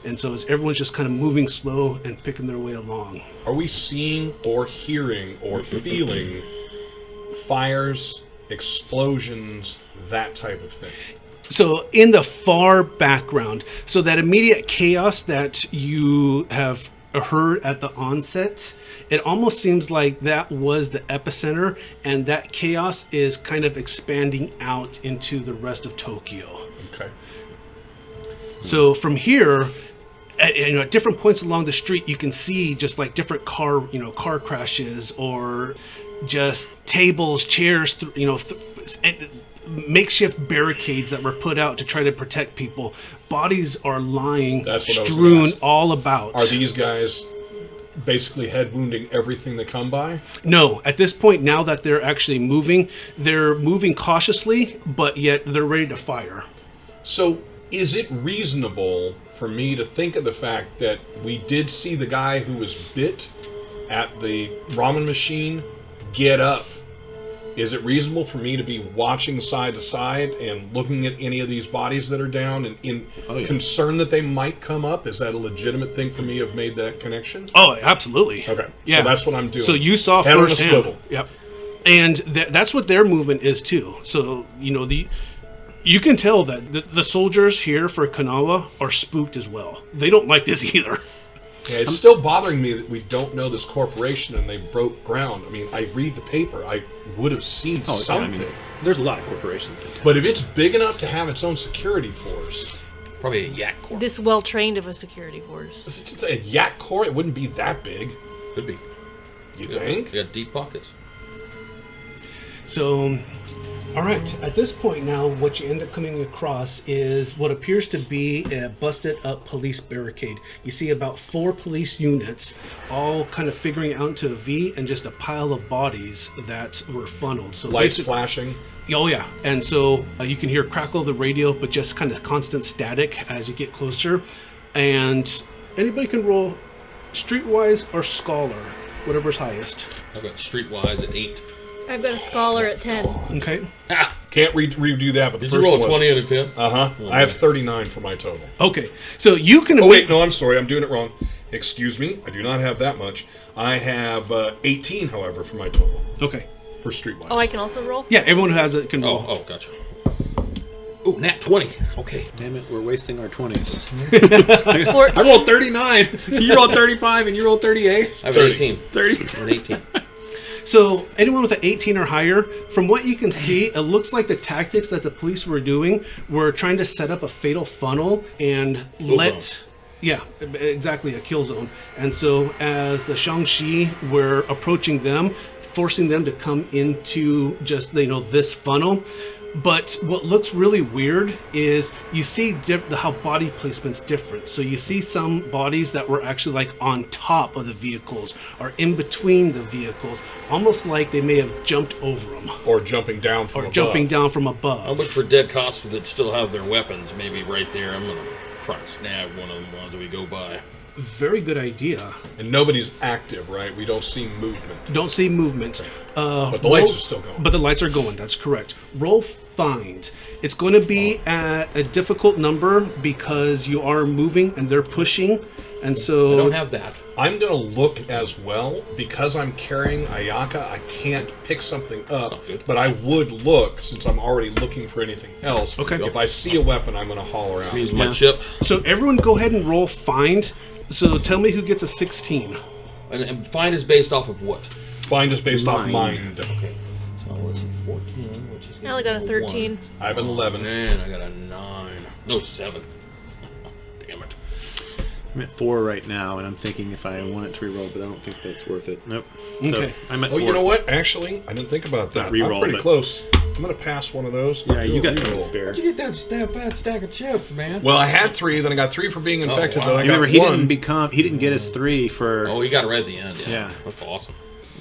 and so as everyone's just kind of moving slow and picking their way along. Are we seeing or hearing or feeling fires, explosions, that type of thing? So in the far background, so that immediate chaos that you have heard at the onset, it almost seems like that was the epicenter, and that chaos is kind of expanding out into the rest of Tokyo. Okay. So from here, at different points along the street, you can see just like different car crashes, or just tables, chairs, makeshift barricades that were put out to try to protect people. Bodies are lying strewn all about. Are these guys basically head wounding everything they come by? No, at this point, now that they're actually moving, they're moving cautiously, but yet they're ready to fire. So is it reasonable for me to think of the fact that we did see the guy who was bit at the ramen machine get up? Is it reasonable for me to be watching side to side and looking at any of these bodies that are down and concerned that they might come up? Is that a legitimate thing for me to have made that connection? Oh, absolutely. Okay. Yeah. So that's what I'm doing. So you saw Head on a firsthand. swivel. Yep. And that's what their movement is too. So, you can tell that the soldiers here for Kanawa are spooked as well. They don't like this either. Yeah, it's still bothering me that we don't know this corporation and they broke ground. I mean, I read the paper. I would have seen something. There's a lot of corporations. But if it's big enough to have its own security force... Probably a yak corps. This well-trained of a security force. It's a yak corps? It wouldn't be that big. Could be. You think? Yeah, deep pockets. So, all right. At this point now, what you end up coming across is what appears to be a busted-up police barricade. You see about 4 police units, all kind of figuring out into a V, and just a pile of bodies that were funneled. So Lights flashing. Oh yeah, and so you can hear crackle of the radio, but just kind of constant static as you get closer. And anybody can roll streetwise or scholar, whatever's highest. I've got streetwise at 8. I've got a scholar at 10. Okay. Can't redo that, but the Did you first roll one a 20 out of 10? Uh-huh. I have 39 for my total. Okay. So you can... Oh, wait, no, I'm sorry. I'm doing it wrong. Excuse me. I do not have that much. I have 18, however, for my total. Okay. For streetwise. Oh, I can also roll? Yeah, everyone who has it can roll. Oh, gotcha. Oh, nat 20. Okay. Damn it, we're wasting our 20s. 14. I rolled 39. You rolled 35 and you rolled 38. I have 30. 18. 30. An 18. So anyone with an 18 or higher, from what you can see, it looks like the tactics that the police were doing were trying to set up a fatal funnel and yeah, exactly, a kill zone. And so as the Shang-Chi were approaching them, forcing them to come into just, this funnel. But what looks really weird is you see how body placement's different. So you see some bodies that were actually like on top of the vehicles or in between the vehicles, almost like they may have jumped over them. Or jumping down from above. I'll look for dead cops that still have their weapons, maybe right there. I'm going to try to snag one of them while we go by. Very good idea. And nobody's active, right? We don't see movement. Don't see movement. But the lights are still going. But the lights are going, that's correct. Roll find. It's going to be at a difficult number because you are moving and they're pushing. And so... I don't have that. I'm going to look as well. Because I'm carrying Ayaka, I can't pick something up. But I would look, since I'm already looking for anything else. Okay. If I see a weapon, I'm going to holler out. Means my chip. So everyone go ahead and roll find. So tell me who gets a 16. And find is based off of what? Find is based off mind. Okay. So let's see, 14, which is... I only got a 13. I have an 11. And I got a 9. No, 7. Damn it. I'm at 4 right now, and I'm thinking if I want it to reroll, but I don't think that's worth it. Nope. Okay. So I'm at Oh, 4. you know what? Actually, I didn't think about that. Not reroll, I'm pretty but- close. I'm gonna pass one of those. Yeah, you got Cool. some spare. Where'd you get that fat stack of chips, man? Well, I had 3, then I got 3 for being infected. wow. Then I You got remember, he 1. didn't get his 3 for. Oh, he got it right at the end. Yeah. That's awesome.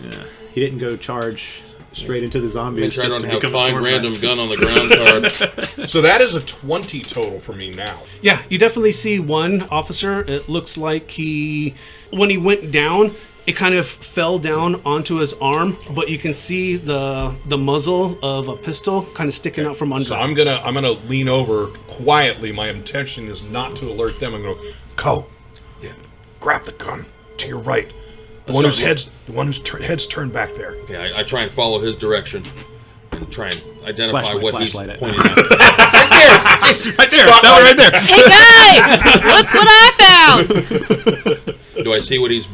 Yeah, he didn't go charge straight into the zombies. Make sure I just don't to have become a find storm random sniper. gun on the ground card. So that is a 20 total for me now. Yeah, you definitely see one officer. It looks like when he went down, it kind of fell down onto his arm, but you can see the muzzle of a pistol kind of sticking out from under. So I'm gonna lean over quietly. My intention is not to alert them. I'm gonna go. Yeah, grab the gun to your right. The one whose head's turned back there. Okay, I try and follow his direction and try and identify what he's Flashlight it. pointing at. Right there, that one right there. Hey guys, look what I found! Do I see what he's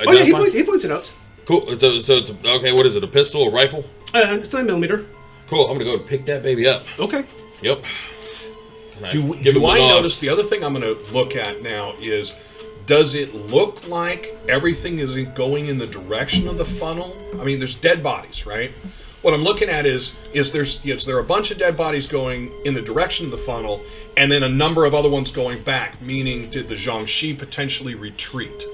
Oh yeah, identifying? he points it out. Cool. So it's okay. What is it? A pistol? A rifle? It's 9mm. Cool. I'm gonna go pick that baby up. Okay. Yep. And Do give him I the nod. notice the other thing I'm gonna look at now is, does it look like everything is going in the direction of the funnel? I mean, there's dead bodies, right? What I'm looking at is there a bunch of dead bodies going in the direction of the funnel, and then a number of other ones going back, meaning did the Jiangxi potentially retreat?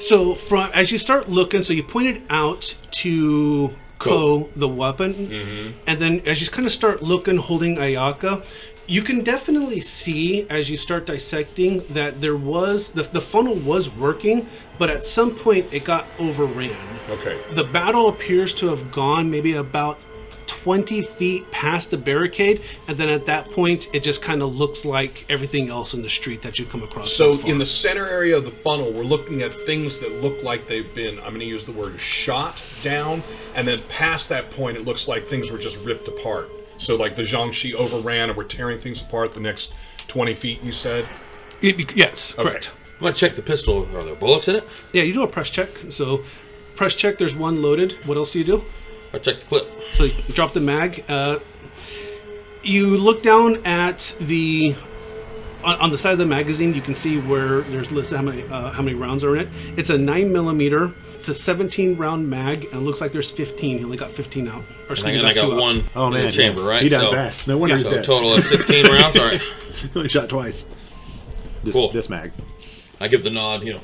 So as you start looking, so you pointed out to Ko the weapon, and then as you kind of start looking, holding Ayaka, you can definitely see as you start dissecting that there was the funnel was working, but at some point it got overran. Okay. The battle appears to have gone maybe about 20 feet past the barricade, and then at that point it just kind of looks like everything else in the street that you come across. So far. in the center area of the funnel, we're looking at things that look like they've been, I'm going to use the word shot down, and then past that point it looks like things were just ripped apart. So like the Jiangxi overran and we're tearing things apart the next 20 feet, you said? Yes, Okay. correct. I'm gonna check the pistol. Are there bullets in it? Yeah, you do a press check. So press check, there's one loaded. What else do you do? I check the clip. So you drop the mag. You look down at on the side of the magazine. You can see where there's listed how many rounds are in it. It's a 9mm. It's a 17 round mag, and it looks like there's 15. He only got 15 out. Or excuse me, And I got 2 out. one Oh in man, the chamber, yeah. right? He died So- fast. No wonder he's So dead. total of 16 rounds. All right. Only shot twice. Cool. This mag. I give the nod. You know.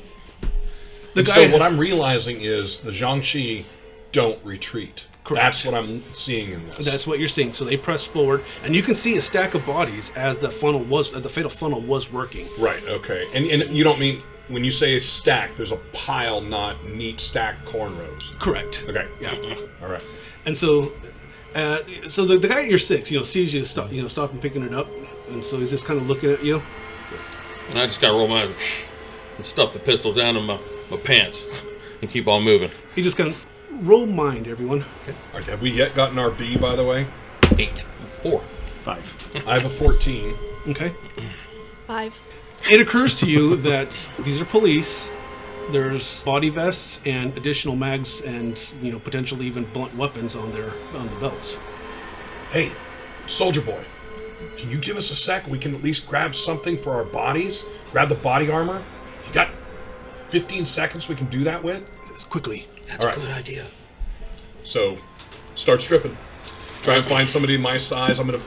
The And guy, so what I'm realizing is the Jiangxi don't retreat. Correct. That's what I'm seeing in this. that's what you're seeing. So they press forward, and you can see a stack of bodies as the fatal funnel was working. Right, okay. And you don't mean, when you say stack, there's a pile, not neat stacked cornrows. Correct. Okay. Yeah. All right. And so, the guy at your 6, sees you stop and picking it up, and so he's just kind of looking at you. And I just gotta roll my eyes and stuff the pistol down in my pants and keep on moving. He just kind of roll mind, everyone. All right. Have we yet gotten our B, by the way? 8, 4. 5. I have a 14. Okay. 5. It occurs to you that these are police. There's body vests and additional mags, and potentially even blunt weapons on the belts. Hey, soldier boy, can you give us a sec? We can at least grab something for our bodies? Grab the body armor? You got 15 seconds we can do that with? Just quickly. That's All a right. good idea. So, start stripping. Try and find somebody my size. I'm gonna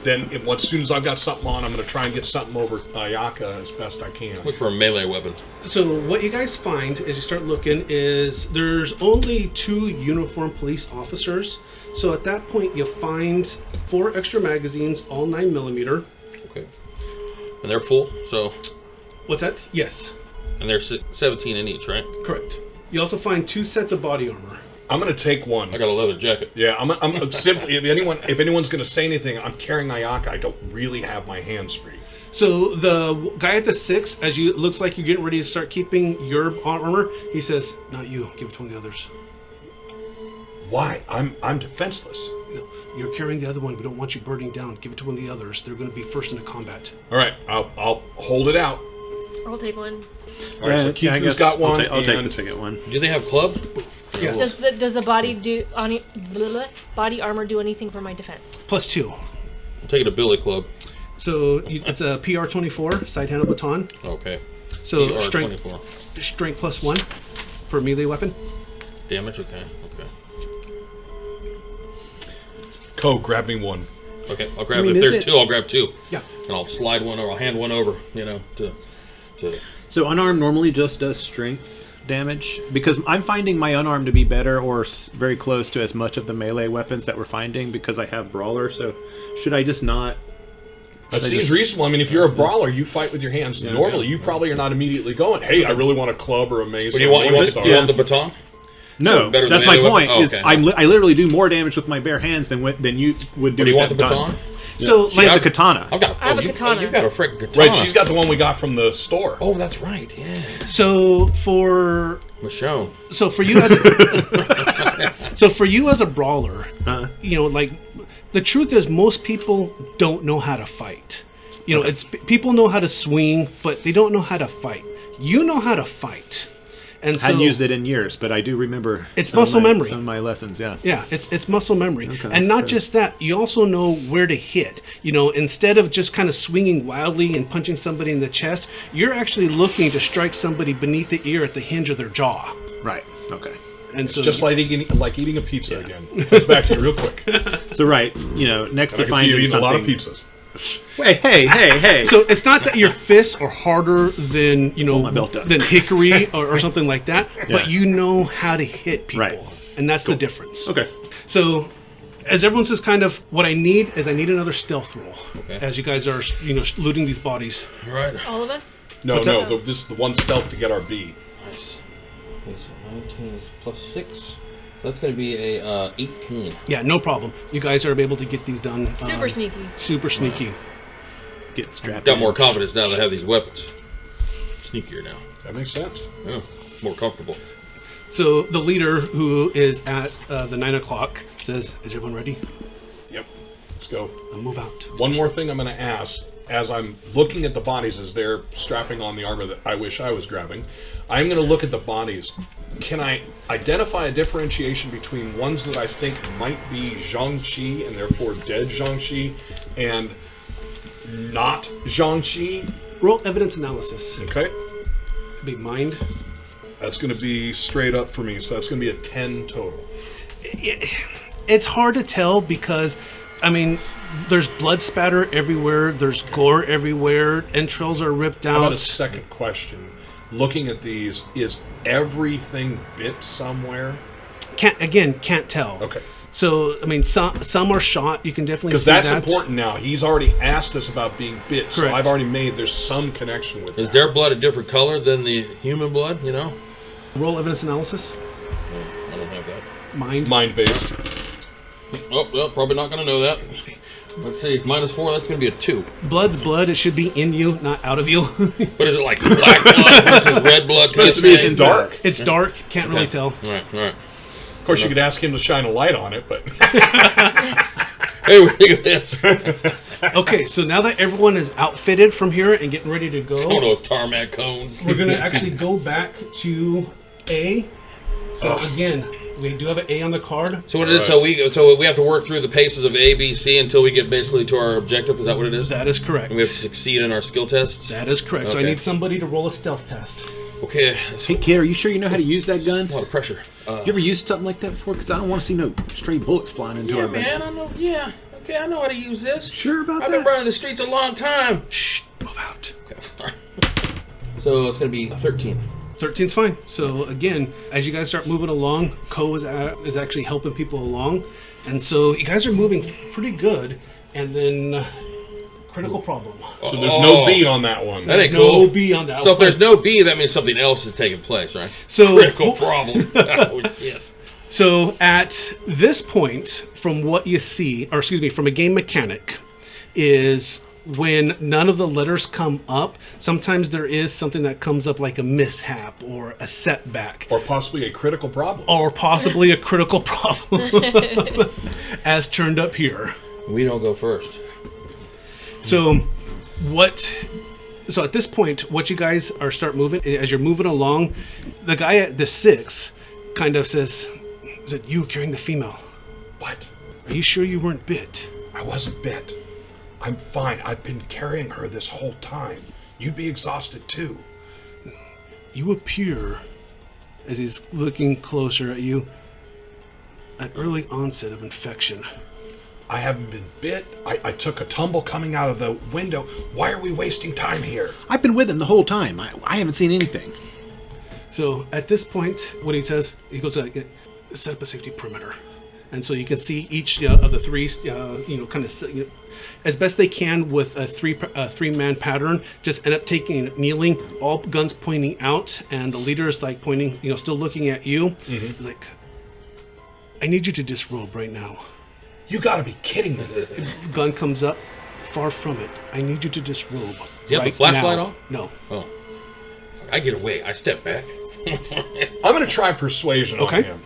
as soon as I've got something on, I'm gonna try and get something over Ayaka as best I can. Look for a melee weapon. So what you guys find as you start looking is there's only 2 uniformed police officers. So at that point you find 4 extra magazines, all 9mm. Okay. And they're full. So, What's that? Yes, and they're 17 in each, right? correct. You also find 2 sets of body armor. I'm gonna take one. I got a leather jacket. Yeah, I'm simply. If anyone's gonna say anything, I'm carrying Ayaka. I don't really have my hands free. So the guy at the 6, it looks like you're getting ready to start keeping your armor. He says, "Not you. Give it to one of the others. Why? I'm defenseless. You're carrying the other one. We don't want you burning down. Give it to one of the others. They're going to be first into combat." All right, I'll hold it out. I'll take one. All right, so Kiku's got one. I'll take the and second one. Do they have clubs? Yes. Does the body armor do anything for my defense? +2. I'm taking a billy club. So it's a PR-24 side handle baton. Okay. So PR-24. strength +1 for melee weapon. Damage. Okay. Okay. Ko, grab me one. Okay, I'll grab mean, if is there's it- two, I'll grab two. Yeah. And I'll slide one or I'll hand one over, to So unarmed normally just does strength damage? Because I'm finding my unarmed to be better or very close to as much of the melee weapons that we're finding because I have brawler. So should I just not? That seems reasonable. I mean, if you're a brawler, you fight with your hands. Normally, you probably are not immediately going, hey, I really want a club or a mace. What do you want? You want the baton? No, better that's than my melee point. weapon? Is Okay. I literally do more damage with my bare hands than you would do. Do you want the with that baton? So, She has like, a katana. I've got. I have a you, katana. You've got a freaking katana. Right, she's got the one we got from the store. Oh, that's right. Yeah. so for Michonne. so for you as a, so for you as a brawler, like the truth is most people don't know how to fight. It's people know how to swing, but they don't know how to fight. You know how to fight, and I so hadn't used it in years, but I do remember. It's some of muscle my- memory. Some of my lessons, yeah. yeah, it's muscle memory, Okay, and not sure. just that. You also know where to hit. Instead of just kind of swinging wildly and punching somebody in the chest, you're actually looking to strike somebody beneath the ear at the hinge of their jaw. Right. Okay. And so Just like eating a pizza again. Comes back to you real quick. So next And to I can see you finding eating a lot of something- pizzas. Hey. So it's not that your fists are harder than my belt up. than hickory or something like that, but Yeah. you know how to hit people, Right. and that's the difference. Okay. So, as everyone says, kind of what I need is I need another stealth roll Okay. as you guys are looting these bodies. All right. All of us? No, that? this is the one stealth to get our B. Nice. Okay, so 19 is plus 6. So that's going to be a 18. Yeah, no problem. You guys are able to get these done. Super sneaky. Super sneaky. Get strapped. Got in. more confidence now that I have these weapons. Sneakier now. That makes sense. Yeah, more comfortable. So the leader, who is at the 9 o'clock, says, "Is everyone ready? Yep. Let's go. I'll move out." One more thing I'm going to ask. As I'm looking at the bodies as they're strapping on the armor that I wish I was grabbing, I'm going to look at the bodies. Can I identify a differentiation between ones that I think might be Zhangxi and therefore dead Zhangxi and not Zhangxi? Roll evidence analysis. Okay. Be mind. That's going to be straight up for me, so that's going to be a 10 total. It's hard to tell because, I mean, there's blood spatter everywhere. There's gore everywhere. Entrails are ripped How about a out. second question? Looking at these, is everything bit somewhere? Can't tell. Okay. So, I mean, some are shot. You can definitely Because see that's that. important now. He's already asked us about being bit, so Correct. I've already made there's some connection with Is that. their blood a different color than the human blood, Roll evidence analysis. I don't have that. Mind. Mind-based. Oh, well, probably not going to know that. Let's see, -4, that's going to be a 2. Blood's blood. It should be in you, not out of you. What is it, like black blood versus red blood? kind of Supposed to be thing? it's dark. It's dark. Can't really Okay. tell. All right. Of course, you could ask him to shine a light on it, but Hey, look at this. Okay, so now that everyone is outfitted from here and getting ready to One of go, those tarmac cones. we're going to actually go back to A. So again, we do have an A on the card. So what it is? So we have to work through the paces of A, B, C until we get basically to our objective. Is that what it is? That is correct. And we have to succeed in our skill tests. That is correct. So I Okay. need somebody to roll a stealth test. Okay. That's Hey, kid, are you sure you know how to use that gun? a lot of pressure. You ever used something like that before? Because I don't want to see no stray bullets flying into Yeah, our man. I know. Yeah. Okay, I know how to use this. Sure about I've been that? running the streets a long time. Shh, move out. Okay. So it's gonna be 13. 13's fine. So again, as you guys start moving along, Ko is actually helping people along, and so you guys are moving pretty good. And then critical problem. so there's no B on that one. That ain't No cool. B on that. So if one. there's no B, that means something else is taking place, right? So Critical problem. Oh, shit. So at this point, from what you see, or excuse me, from a game mechanic, is when none of the letters come up, sometimes there is something that comes up like a mishap or a setback. Or possibly a critical problem. Or possibly a critical problem, as turned up here. We don't go first. So at this point, what you guys are start moving, as you're moving along, the guy at the 6 kind of says, "Is it you carrying the female? What? Are you sure you weren't bit?" I wasn't bit. I'm fine. I've been carrying her this whole time. You'd be exhausted too. You appear, as he's looking closer at you, an early onset of infection. I haven't been bit. I took a tumble coming out of the window. Why are we wasting time here? I've been with him the whole time. I haven't seen anything. So at this point, what he says, he goes, set up a safety perimeter. And so you can see each of the three, kind of as best they can with a three-man pattern, just end up kneeling, all guns pointing out, and the leader is like pointing, still looking at you. Mm-hmm. He's like, I need you to disrobe right now. You gotta be kidding me. Gun comes up, far from it. I need you to disrobe. Do you have the flashlight on? No. Oh. I get away. I step back. I'm gonna try persuasion on him.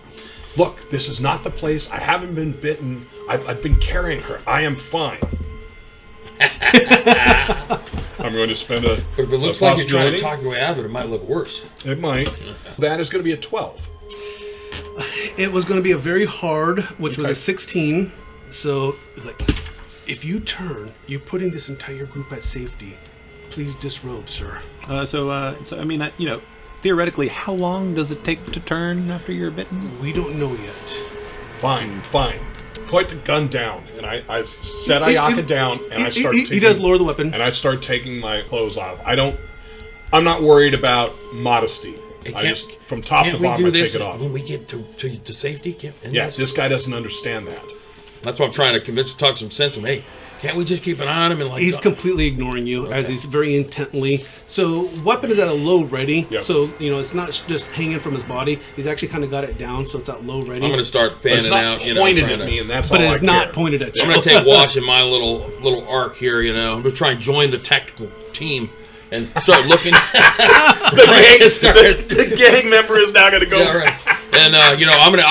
Look, this is not the place. I haven't been bitten. I've been carrying her. I am fine. I'm going to spend a. But if it looks like you're trying to talk your way out of it, it might look worse. It might. That is going to be a 12. It was going to be a very hard, which was a 16. So it's like, if you turn, you're putting this entire group at safety. Please disrobe, sir. So I mean, theoretically, how long does it take to turn after you're bitten? We don't know yet. Fine. Point the gun down, and I set Ayaka down, and I start. He does lower the weapon, and I start taking my clothes off. I'm not worried about modesty. I just from top to bottom I take it off. When we get to safety? Yes, this guy doesn't understand that. That's why I'm trying to talk some sense to him. Hey, can't we just keep an eye on him and he's completely ignoring you as he's very intently. So weapon is at a low ready. Yep. So it's not just hanging from his body. He's actually kind of got it down, so it's at low ready. I'm going to start fanning out. Pointed at me, and that's all I care. But it's not pointed at you. I'm going to take watch in my little arc here. I'm going to try and join the tactical team and start looking. the gang member is now going to go. Yeah, right. And I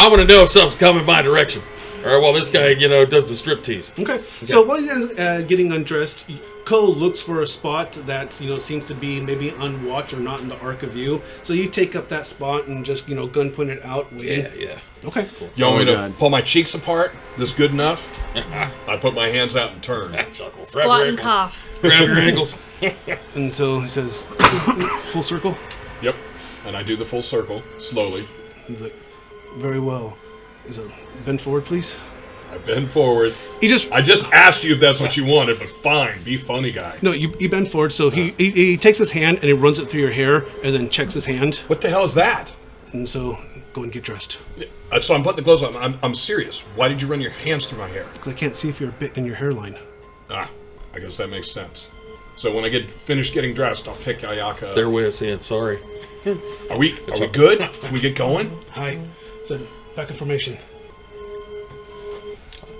want to know if something's coming my direction. Or while this guy, does the striptease. Okay. So while he's getting undressed, Ko looks for a spot that seems to be maybe unwatched or not in the arc of view. So you take up that spot and just gun pointed out, waiting. Yeah. Okay. Cool. You want me to pull my cheeks apart? This good enough? I put my hands out and turn. Squat and cough. Grab your ankles. And so he says, full circle. Yep. And I do the full circle slowly. He's like, very well. He's like, bend forward, please. I bend forward. I just asked you if that's what you wanted, but fine, be funny, guy. No, you bend forward. So he takes his hand and he runs it through your hair and then checks his hand. What the hell is that? And so go and get dressed. So I'm putting the clothes on. I'm serious. Why did you run your hands through my hair? Because I can't see if you're a bit in your hairline. I guess that makes sense. So when I get finished getting dressed, I'll pick Ayaka. It's their way of saying sorry. Are we good? Can we get going? Hi. So back in formation.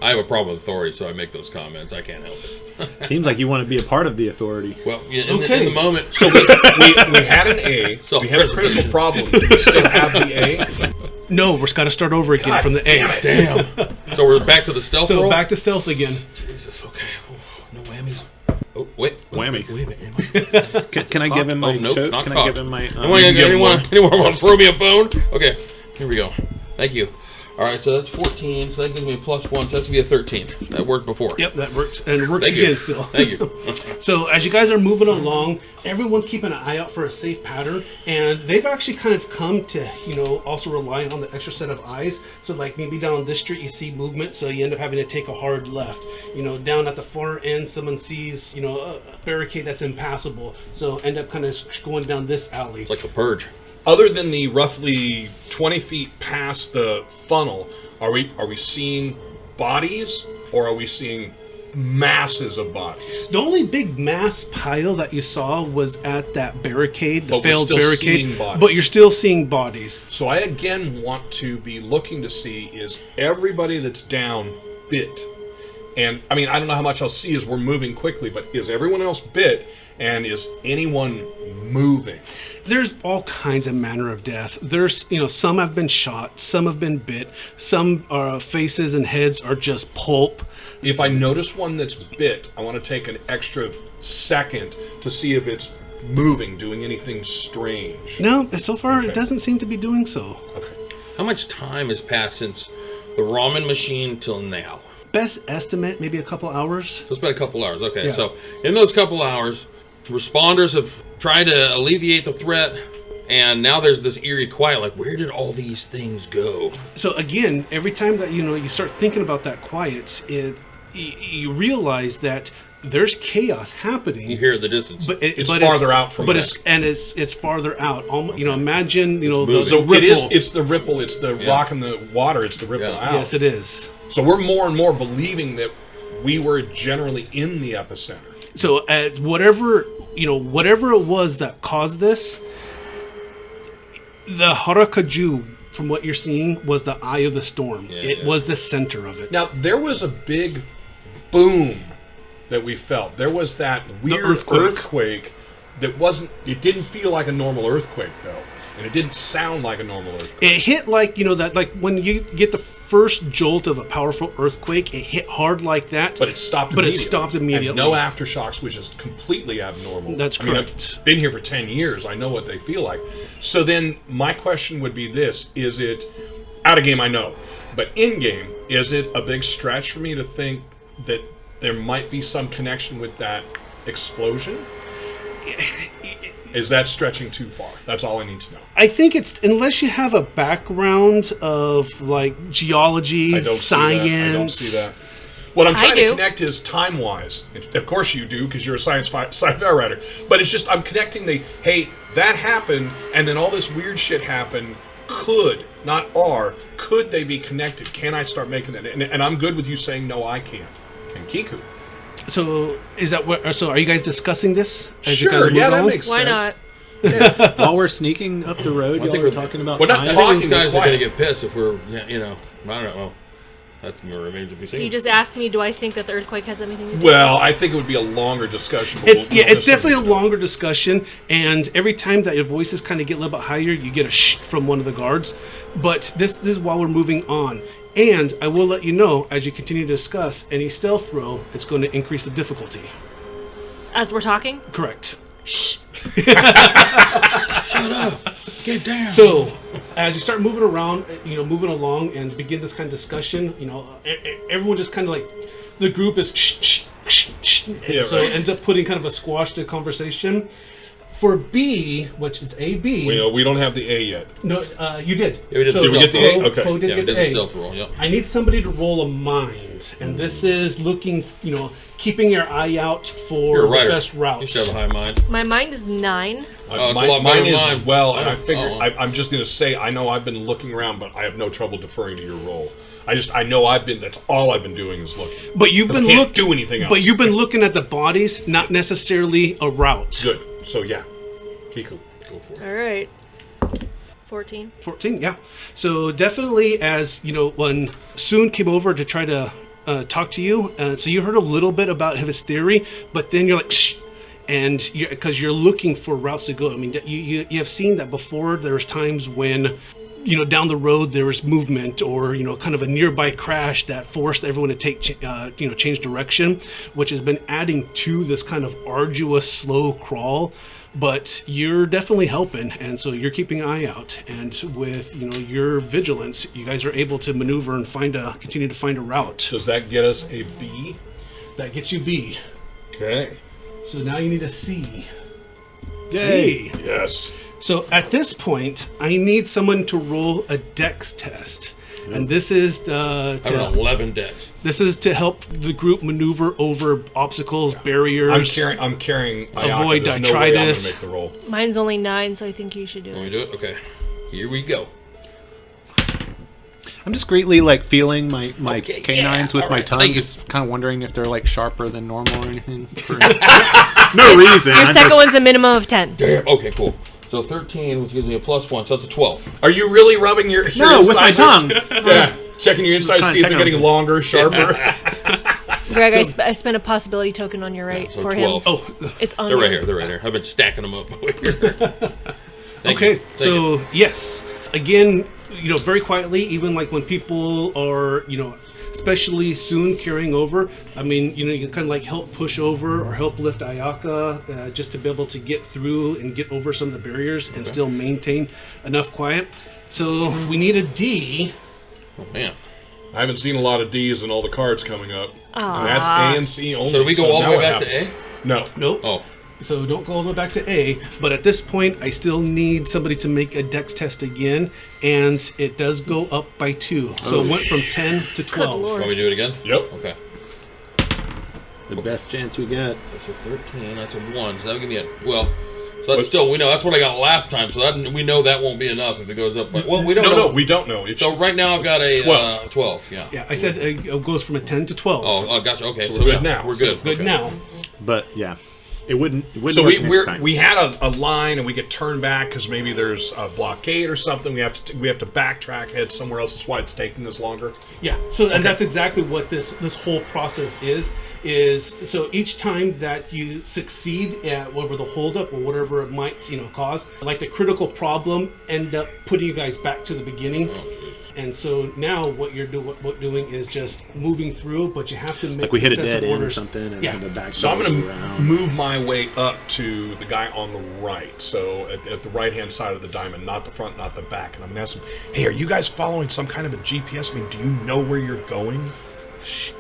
I have a problem with authority, so I make those comments. I can't help it. Seems like you want to be a part of the authority. Well, in the moment. So we had an A. We had a critical problem. Do we still have the A? No, we're got to start over again from the A. Damn. So we're back to the stealth roll? So back to stealth again. Jesus, okay. Oh, no whammies. Oh, wait. Whammy. Wait a minute. Can I give him my nope, choke? not Can cocked. I give him my... Anyone want to throw me a bone? Okay, here we go. Thank you. All right, so that's 14, so that gives me a +1, so that's going to be a 13. That worked before. Yep, that works, and it works again still. Thank you. So as you guys are moving along, everyone's keeping an eye out for a safe pattern, and they've actually kind of come to, also rely on the extra set of eyes. So like maybe down on this street you see movement, so you end up having to take a hard left. Down at the far end, someone sees, a barricade that's impassable, so end up kind of going down this alley. It's like the purge. Other than the roughly 20 feet past the funnel, are we seeing bodies, or are we seeing masses of bodies? The only big mass pile that you saw was at that barricade, the But we're failed still barricade. seeing bodies. But you're still seeing bodies. So I again want to be looking to see, is everybody that's down bit? And I mean, I don't know how much I'll see as we're moving quickly, but is everyone else bit? And is anyone moving? There's all kinds of manner of death. There's, some have been shot, some have been bit, some faces and heads are just pulp. If I notice one that's bit, I want to take an extra second to see if it's moving, doing anything strange. No, so far it doesn't seem to be doing so. Okay. How much time has passed since the ramen machine till now? Best estimate, maybe a couple hours. So it's been a couple hours. Okay, Yeah. So in those couple hours, responders have tried to alleviate the threat, and now there's this eerie quiet. Like, where did all these things go? So again, every time that you start thinking about that quiet, you realize that there's chaos happening. You hear the distance. But It's farther out from us. It's farther out. Imagine the So ripple. it's the ripple, it's the rock in the water, it's the ripple out. Yes, it is. So we're more and more believing that we were generally in the epicenter. So whatever it was that caused this, the Harakaju, from what you're seeing, was the eye of the storm. It was the center of it. Now, there was a big boom that we felt. There was that weird earthquake that it didn't feel like a normal earthquake, though. And it didn't sound like a normal earthquake. It hit like when you get the first jolt of a powerful earthquake, it hit hard like that. But it stopped immediately. And no aftershocks, which is completely abnormal. That's correct. I've been here for 10 years. I know what they feel like. So then my question would be this. Is it, out of game I know, but in game, is it a big stretch for me to think that there might be some connection with that explosion? Is that stretching too far? That's all I need to know. I think it's, unless you have a background of like geology, science. I don't see that. What I'm trying to connect is time-wise. Of course you do, because you're a sci-fi writer. But it's just, I'm connecting hey, that happened, and then all this weird shit happened. Could they be connected? Can I start making that? And I'm good with you saying, no, I can't. Can Kiku? So is that what? So are you guys discussing this? Sure. Yeah, that makes sense. Why not? Yeah. While we're sneaking up the road, y'all are talking about. We're not science. talking. These guys are going to get pissed if we're, I don't know. That's more remains to be seen. So you just asked me, do I think that the earthquake has anything to do with Well, this? I think it would be a longer discussion. It's definitely a longer discussion, and every time that your voices kind of get a little bit higher, you get a shh from one of the guards. But this is while we're moving on. And I will let you know, as you continue to discuss, any stealth roll, it's going to increase the difficulty. As we're talking? Correct. Shh. Shut up. Get down. So, as you start moving around, moving along and begin this kind of discussion, everyone just kind of like, the group is shh, shh, shh, shh. And so it ends up putting kind of a squash to conversation. For B, which is AB... We don't have the A yet. No, you did. Yeah, we did we get the A? Okay. Pro did get the the A. stealth roll, yep. I need somebody to roll a mind. And this is looking, keeping your eye out for You're a the writer. best You routes. should have a high mind. My mind is 9. Oh, it's a lot better mine than is mine. as well, and Oh, I figured oh. I'm just going to say I know I've been looking around, but I have no trouble deferring to your role. I know that's all I've been doing is looking. But you've been can't do anything else. But you've been looking at the bodies, not necessarily a route. Good. So yeah, Kiku, go for it. All right. 14. 14, yeah. So definitely, as when Soon came over to try to talk to you, so you heard a little bit about his theory, but then you're like, shh. And because you're looking for routes to go. I mean, you have seen that before. There's times when, down the road there was movement or, kind of a nearby crash that forced everyone to take, change direction, which has been adding to this kind of arduous, slow crawl. But you're definitely helping, and so you're keeping an eye out. And with, your vigilance, you guys are able to maneuver and continue to find a route. Does that get us a B? That gets you B. Okay. So now you need a C. Yay. C. Yes. So at this point, I need someone to roll a dex test. And this is I have an 11 dex. This is to help the group maneuver over obstacles, barriers. I'm carrying Avoid Ayaka. There's no way I'm detritus. gonna make the roll. Mine's only 9, so I think you should do Want it. me to do it? Okay. Here we go. I'm just greatly feeling my Okay, canines yeah, with my alright, tongue, thank you. just kind of wondering if they're sharper than normal or anything. For no reason. Your second one's a minimum of 10. Damn. Okay, cool. So 13, which gives me a +1, so that's a 12. Are you really rubbing your No, with my incisors? tongue. Yeah. Checking your insides, see if they're getting longer, sharper. Greg, I spent a possibility token on your right So for 12. him. Oh, It's on They're right your- here. They're right here. I've been stacking them up over here. Thank okay. you. Thank So you. yes, again, very quietly, even when people are, especially Soon carrying over. I mean, you can kind of help push over or help lift Ayaka just to be able to get through and get over some of the barriers and still maintain enough quiet. So we need a D. Oh, man. I haven't seen a lot of D's in all the cards coming up. And that's A and C only. So do we go all the now way what back to happens? A? No. Nope. Oh. So don't go all the way back to A, but at this point, I still need somebody to make a dex test again, and it does go up by 2. So it went from 10 to 12. Lord. Want me to do it again? Yep. Okay. The best chance we got. That's a 13. That's a 1. So that would give me a... Well, so that's still... We know that's what I got last time. So that, we know that won't be enough if it goes up. But, well, we don't know. No, we don't know. So right now I've got a 12. 12, yeah. Yeah, I said it goes from a 10 to 12. Oh, gotcha. Okay, So we're good now. We're good. Good Okay. now. But yeah, it wouldn't So work next time. we had a line and we get turned back because maybe there's a blockade or something. We have to backtrack, head somewhere else. That's why it's taking this longer. Yeah. So and that's exactly what this whole process is so each time that you succeed at whatever the holdup or whatever it might cause, like the critical problem, end up putting you guys back to the beginning. And so now what you're doing is just moving through, but you have to make Like we hit a successive dead end or orders. something, and Yeah. then the back. So I'm going to around. move my way up to the guy on the right. So at the right-hand side of the diamond, not the front, not the back. And I'm going to ask him, hey, are you guys following some kind of a GPS? I mean, do you know where you're going?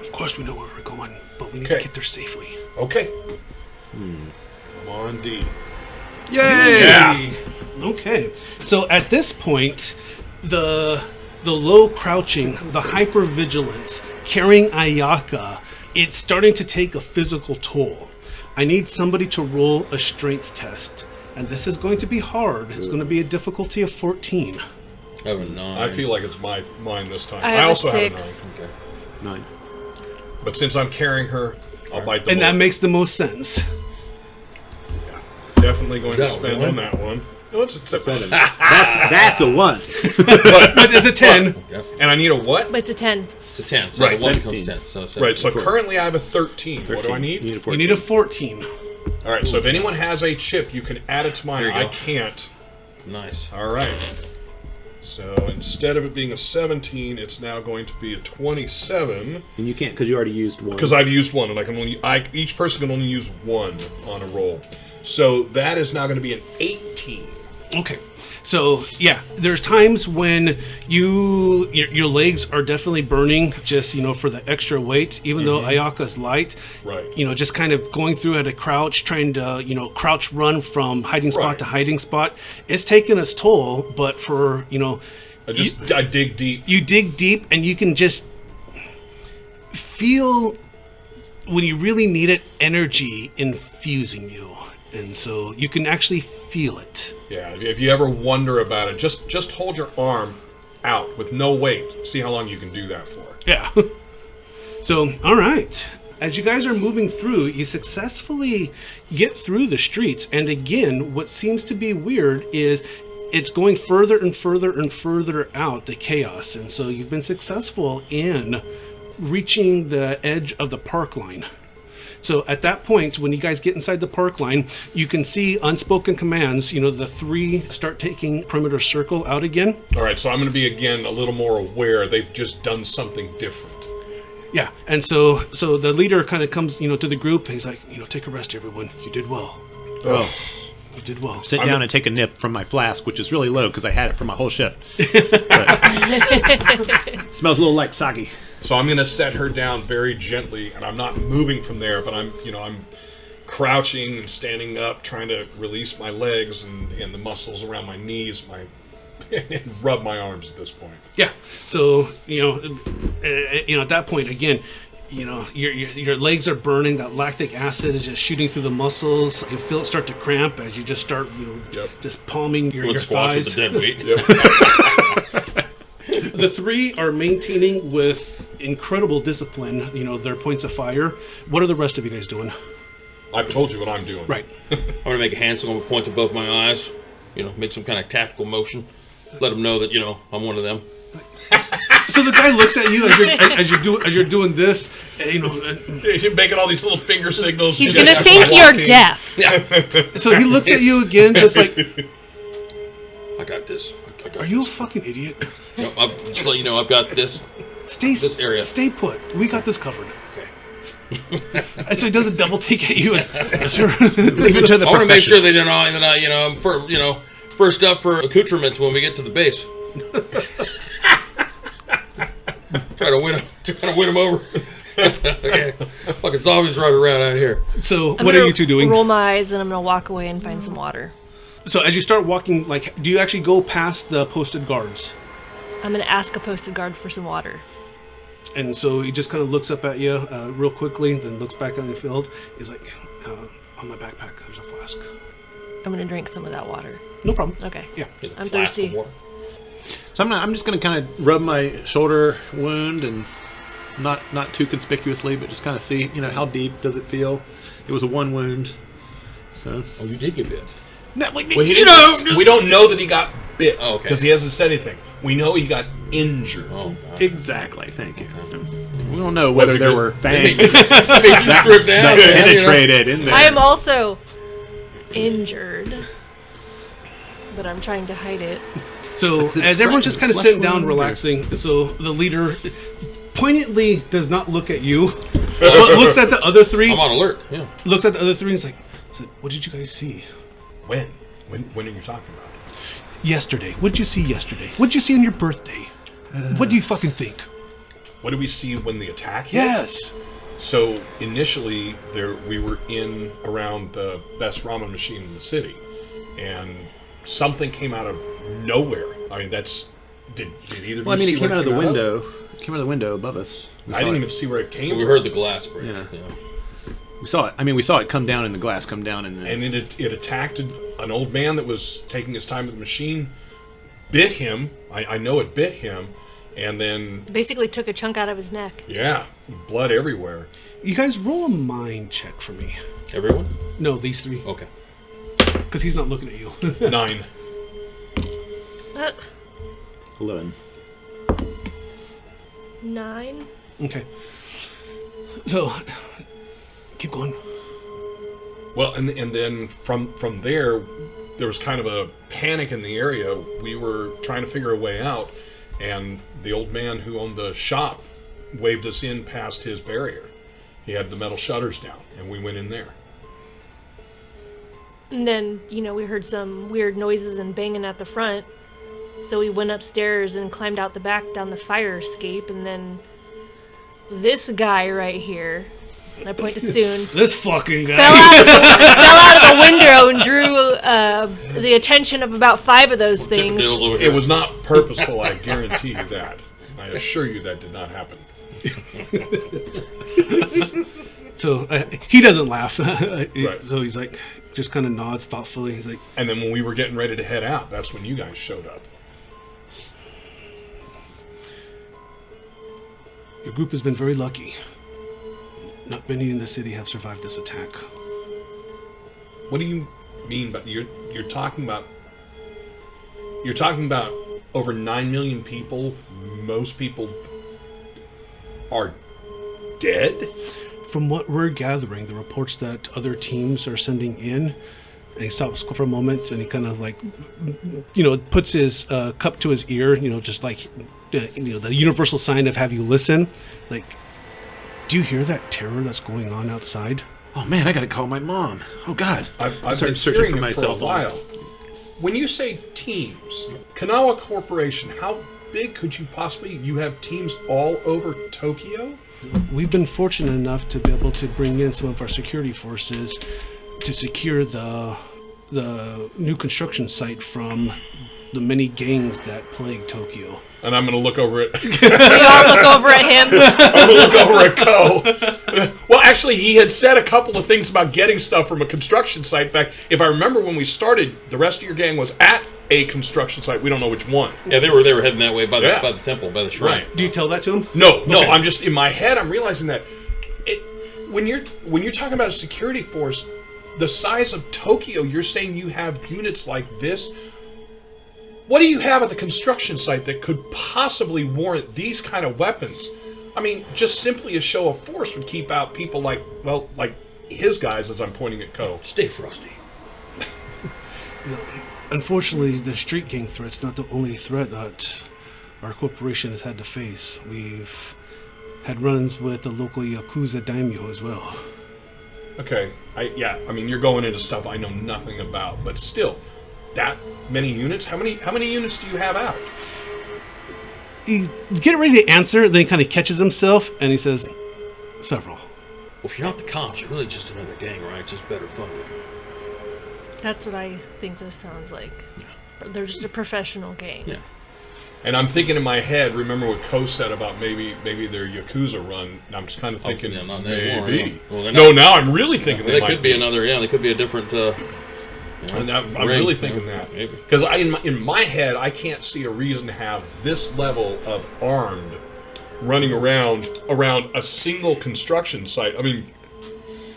Of course we know where we're going, but we need Okay. to get there safely. Okay. Come on, D. Yay! Yeah. Okay. So at this point, the low crouching, the hyper vigilance, carrying Ayaka, it's starting to take a physical toll. I need somebody to roll a strength test. And this is going to be hard. It's going to be a difficulty of 14. I have a 9. I feel like it's mine this time. I have also a have a 6. 9. Okay. 9. But since I'm carrying her, I'll bite the And that bullet. makes the most sense. Definitely going to Is that spend one? on that one. No, it's a 7. That's a 1. But it's a 10. Yeah. And I need a what? But it's a 10. It's a 10. So Right, the 1 17. becomes 10. So 17. Right, so currently I have a 13. What do I need? You need a 14. You need a 14. All right, so if anyone has a chip, you can add it to mine. There you I go. can't. Nice. All right. So instead of it being a 17, it's now going to be a 27 And you can't because you already used 1. because I've used one, and each person can only use one on a roll. So that is now going to be an 18. Okay. So yeah, there's times when your legs are definitely burning just for the extra weight, even though Ayaka's light. Right. Just kind of going through at a crouch, trying to crouch run from hiding spot Right. to hiding spot. It's taking its toll, but for I dig deep. you dig deep and you can just feel when you really need it, energy infusing you. And so you can actually feel it. Yeah, if you ever wonder about it, just hold your arm out with no weight. See how long you can do that for. Yeah. So, all right. As you guys are moving through, you successfully get through the streets. And again, what seems to be weird is it's going further and further and further out, the chaos. And so you've been successful in reaching the edge of the park line. So at that point, when you guys get inside the park line, you can see unspoken commands. The 3 start taking perimeter circle out again. All right, so I'm going to be, again, a little more aware. They've just done something different. Yeah, and so the leader kind of comes, to the group. And he's like, take a rest, everyone. You did well. Oh. You did well. Sit down and take a nip from my flask, which is really low because I had it for my whole shift. Smells a little like sake. So I'm going to set her down very gently, and I'm not moving from there, but I'm crouching and standing up, trying to release my legs and the muscles around my knees, and rub my arms at this point. Yeah. So at that point again, your legs are burning. That lactic acid is just shooting through the muscles. You feel it start to cramp as you just start Yep. just palming your Let's squash with thighs. the dead weight. Yep. The 3 are maintaining with incredible discipline, their points of fire. What are the rest of you guys doing? I've told you what I'm doing. Right. I'm going to make a hand signal and point to both my eyes. Make some kind of tactical motion. Let them know that, I'm one of them. So the guy looks at you as you're doing this, You're making all these little finger signals. He's You going guys to are think you're walking. deaf. so he looks at you again, just like, I got this. I got are you a this. fucking idiot? I'll just let you know I've got this. This area. Stay put. We got this covered. Okay. And so he does a double take at you. Yes, sir. Leave it to the I want to make sure professionals. they don't know that I'm first up for accoutrements when we get to the base. Try to win them over. Okay. Fucking zombies running around out here. So I'm what are gonna you two doing? Roll my eyes and I'm going to walk away and find some water. So as you start walking, do you actually go past the posted guards? I'm going to ask a posted guard for some water. And so he just kind of looks up at you real quickly, then looks back on the field. He's like, on my backpack, there's a flask. I'm gonna drink some of that water. No problem. Okay. Yeah. Get a I'm flask of thirsty. water. So I'm just going to kind of rub my shoulder wound and not too conspicuously, but just kind of see, how deep does it feel? It was a 1 wound. So. Oh, you did get bit. No, like, Well, he didn't, we don't know that he got bit Oh, okay. because he hasn't said anything. We know he got injured. Oh, gosh. Exactly. Thank you. We don't know whether Was it there good? were fangs You stripped down, that man, penetrated in there. I am also injured, but I'm trying to hide it. So Is it as everyone's just kind of sitting down, wound or- relaxing, so the leader poignantly does not look at you, but looks at the other three. I'm on alert. Yeah. Looks at the other three and is like, "What did you guys see When? When are you talking about? yesterday? What did you see yesterday? What did you see on your birthday? What do you fucking think?" What did we see when the attack hit? Yes. So initially, we were in around the best ramen machine in the city, and something came out of nowhere. I mean, did either of Well, I you mean, see it came where out of the of? window. It came out of the window above us. We I saw didn't it. even see where it came We from. heard the glass break. Yeah. Yeah. We saw it. I mean, we saw it come down in the glass, come down in the. And it attacked an old man that was taking his time with the machine, bit him. I know it bit him, and then, Basically took a chunk out of his neck. yeah, blood everywhere. You guys roll a mind check for me. Everyone? No, these three, Okay. because he's not looking at you. 9. 11. 9. Okay. So, keep going. Well, and then from there was kind of a panic in the area. We were trying to figure a way out, and the old man who owned the shop waved us in past his barrier. He had the metal shutters down, and we went in there. And then, we heard some weird noises and banging at the front. So we went upstairs and climbed out the back down the fire escape. And then this guy right here, and I point to Soon, This fucking guy. fell out of the window and drew the attention of about 5 of those things. Deals over here. It was not purposeful, I guarantee you that. I assure you that did not happen. So he doesn't laugh. Right. So he's like, just kind of nods thoughtfully. He's like, And then when we were getting ready to head out, that's when you guys showed up. your group has been very lucky. Not many in the city have survived this attack. What do you mean? But you're talking about over 9 million people. Most people are dead. From what we're gathering, the reports that other teams are sending in, and he stops for a moment and he kind of like, puts his cup to his ear, just like, the universal sign of have you listen. Like, do you hear that terror that's going on outside? Oh man, I gotta call my mom. Oh god. I've started been searching hearing for it for a myself. while. When you say teams, Kanawha Corporation, how big could you possibly? You have teams all over Tokyo? We've been fortunate enough to be able to bring in some of our security forces to secure the new construction site from the many gangs that plague Tokyo. And I'm going to look over it. We all look over at him. I'm going to look over at Ko. Well, actually, he had said a couple of things about getting stuff from a construction site. In fact, if I remember when we started, the rest of your gang was at a construction site. We don't know which one. Yeah, they were heading that way by the Yeah. by the temple, by the shrine. Right. Do you tell that to him? No, Okay. I'm just in my head. I'm realizing that when you're talking about a security force, the size of Tokyo, you're saying you have units like this. What do you have at the construction site that could possibly warrant these kind of weapons? I mean, just simply a show of force would keep out people like his guys, as I'm pointing at Ko. Stay frosty. Unfortunately, the street gang threat's not the only threat that our corporation has had to face. We've had runs with the local Yakuza daimyo as well. Okay, I mean, you're going into stuff I know nothing about, but still, that many units? How many units do you have out? He's getting ready to answer, then he kind of catches himself, and he says, several. Well, if you're not the cops, you're really just another gang, right? Just better funded. That's what I think this sounds like. They're just a professional gang. Yeah. And I'm thinking in my head, remember what Ko said about maybe their Yakuza run. And I'm just kind of thinking, yeah, not anymore, maybe. Well, they're No, not- now I'm really thinking They could be another. Yeah, they could be a different. And I'm ring, really thinking that. maybe. Because in my head, I can't see a reason to have this level of armed running around a single construction site. I mean,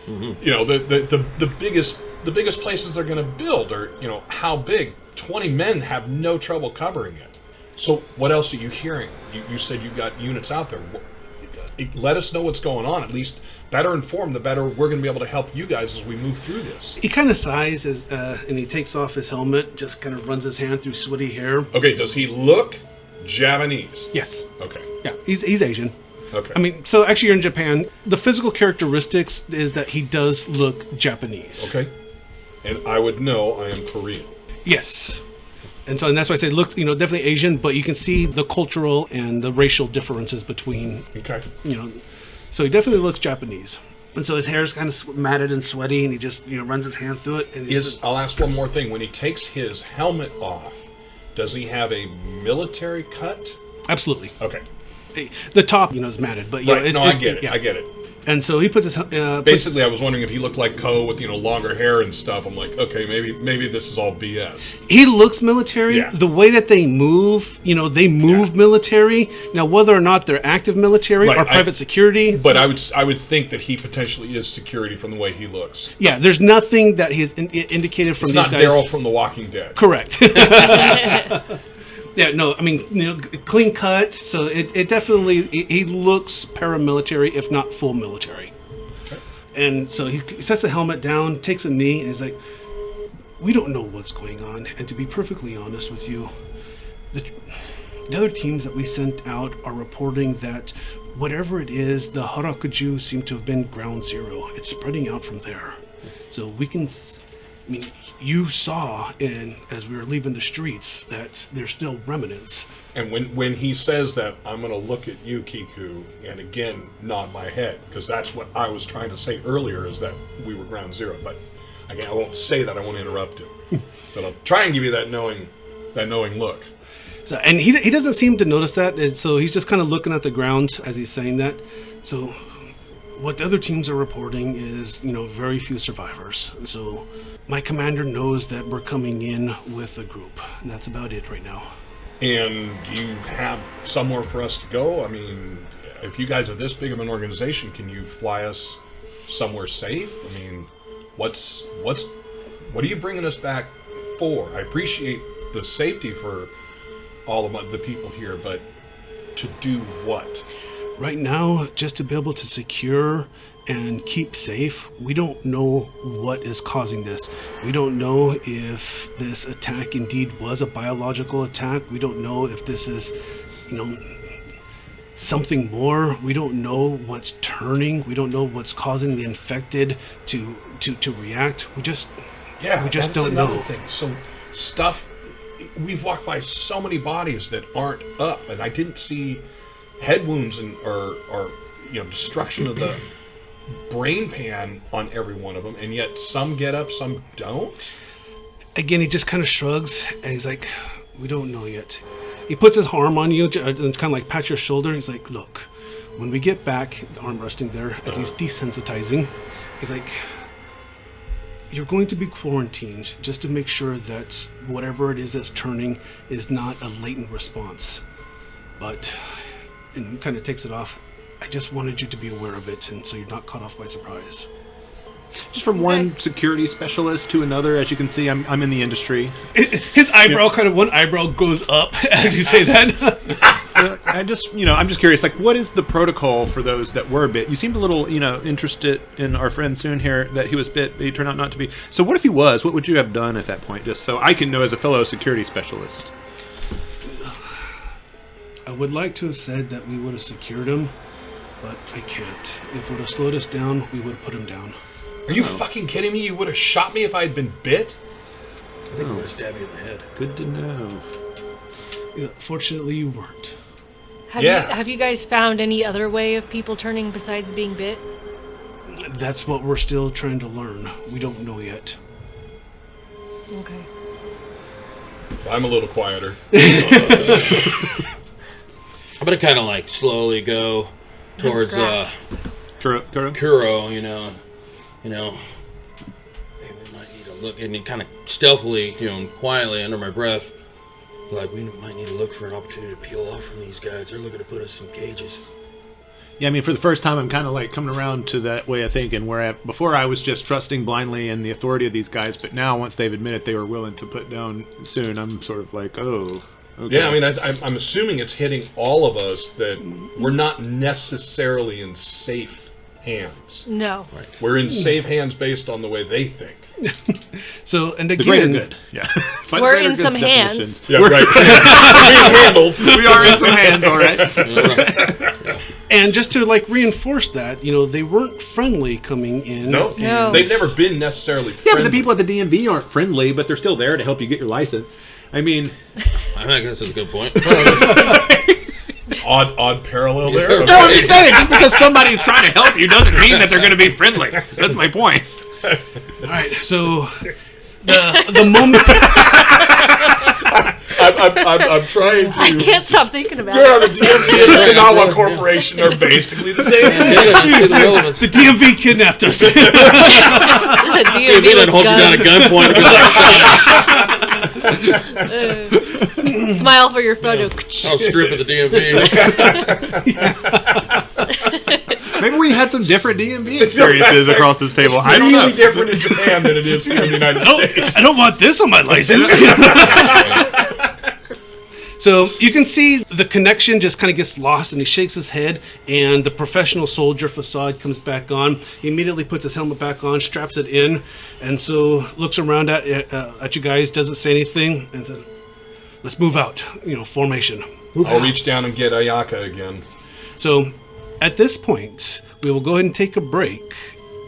you know, the biggest places they're going to build are, you know, how big? 20 men have no trouble covering it. So what else are you hearing? You said you got units out there. Let us know what's going on. At least better informed, the better we're going to be able to help you guys as we move through this. He kind of sighs and he takes off his helmet, just kind of runs his hand through sweaty hair. Okay, does he look Japanese? Yes. Okay. Yeah, he's Asian. Okay. I mean, so actually you're in Japan. The physical characteristics is that he does look Japanese. Okay. And I would know I am Korean. Yes. And that's why I say look, you know, definitely Asian, but you can see the cultural and the racial differences between, Okay. you know. So he definitely looks Japanese. And so his hair is kind of matted and sweaty, and he just, you know, runs his hand through it. And I'll ask one more thing. When he takes his helmet off, does he have a military cut? absolutely. Okay. The top, you know, is matted, but you Right. know, it's, No, I it's- get it. yeah. I get it. And so he puts his Basically, I was wondering if he looked like Ko with, you know, longer hair and stuff. I'm like, okay, maybe this is all BS. he looks military. Yeah. The way that they move, you know, they move military. Now, whether or not they're active military Right, or private security, But I would think that he potentially is security from the way he looks. yeah, there's nothing that he's indicated from It's these not guys. Daryl from The Walking Dead. Correct. Yeah, no, I mean, you know, clean cut. So it definitely he looks paramilitary, if not full military. And so he sets the helmet down, takes a knee, and he's like, "We don't know what's going on. And to be perfectly honest with you, the other teams that we sent out are reporting that whatever it is, the Harakuju seem to have been ground zero. It's spreading out from there. So we can, I mean, you saw as we were leaving the streets that there's still remnants." And when he says that, I'm going to look at you, Kiku, and again nod my head, because that's what I was trying to say earlier, is that we were ground zero. But again, I won't say that. I won't interrupt him. But I'll try and give you that knowing look. So, and he doesn't seem to notice that, and so he's just kind of looking at the ground as he's saying that. So what the other teams are reporting is, you know, very few survivors. So my commander knows that we're coming in with a group, and that's about it right now. And do you have somewhere for us to go? I mean, if you guys are this big of an organization, can you fly us somewhere safe? I mean, what are you bringing us back for? I appreciate the safety for all of the people here, but to do what? Right now, just to be able to secure and keep safe, we don't know what is causing this. We don't know if this attack indeed was a biological attack. We don't know if this is, you know, something more. We don't know what's turning. We don't know what's causing the infected to react. We just that's don't another know. thing. So stuff, we've walked by so many bodies that aren't up, and I didn't see head wounds or you know, destruction of the brain pan on every one of them, and yet some get up, some don't. Again, he just kind of shrugs and he's like, "We don't know yet." He puts his arm on you and kind of like pats your shoulder. He's like, "Look, when we get back," the arm resting there as he's desensitizing, he's like, "You're going to be quarantined just to make sure that whatever it is that's turning is not a latent response." But, and he kind of takes it off, "I just wanted you to be aware of it, and so you're not caught off by surprise." Just from one security specialist to another, as you can see, I'm in the industry. His eyebrow one eyebrow goes up as you say that. I'm just curious, like, what is the protocol for those that were bit? You seemed a little, interested in our friend Soon here, that he was bit, but he turned out not to be. So what if he was? What would you have done at that point, just so I can know as a fellow security specialist? I would like to have said that we would have secured him, but I can't. If it would have slowed us down, we would have put him down. Are you fucking kidding me? You would have shot me if I had been bit? I think I would have stabbed you in the head. Good to know. Yeah, fortunately, you weren't. Have you guys found any other way of people turning besides being bit? That's what we're still trying to learn. We don't know yet. Okay. I'm a little quieter. I'm gonna kind of like slowly go towards Kuro, you know, maybe we might need to look, and kind of stealthily, quietly under my breath, like we might need to look for an opportunity to peel off from these guys. They're looking to put us in cages. Yeah, I mean, for the first time, I'm kind of like coming around to that way of thinking. Where before I was just trusting blindly in the authority of these guys, but now once they've admitted they were willing to put down soon, I'm sort of like, oh. Okay. Yeah, I mean, I'm assuming it's hitting all of us that we're not necessarily in safe hands. No. Right. We're in safe hands based on the way they think. So, and The greater again, good. Yeah. We're in some hands. Yeah, right. We're being handled. We are in some hands, all right. and just to like reinforce that, they weren't friendly coming in. No. They've never been necessarily friendly. Yeah, but the people at the DMV aren't friendly, but they're still there to help you get your license. I mean, I think this is a good point. Odd parallel there. No, I'm just saying, just because somebody's trying to help you doesn't mean that they're going to be friendly. That's my point. All right, so the moment I'm trying to. I can't stop thinking about Yeah, it. the DMV and the Okinawa Corporation are basically the same. the DMV kidnapped us. This is a DMV They with hold you down at guns. gunpoint and be like, Smile for your photo. I'll strip at the DMV. Maybe we had some different DMV experiences across this table. I don't know. Really different in Japan than it is here in the United States. I don't want this on my license. So you can see the connection just kind of gets lost, and he shakes his head, and the professional soldier facade comes back on. He immediately puts his helmet back on, straps it in, and so looks around at you guys, doesn't say anything, and says, "Let's move out. Formation." I'll reach down and get Ayaka again. So at this point, we will go ahead and take a break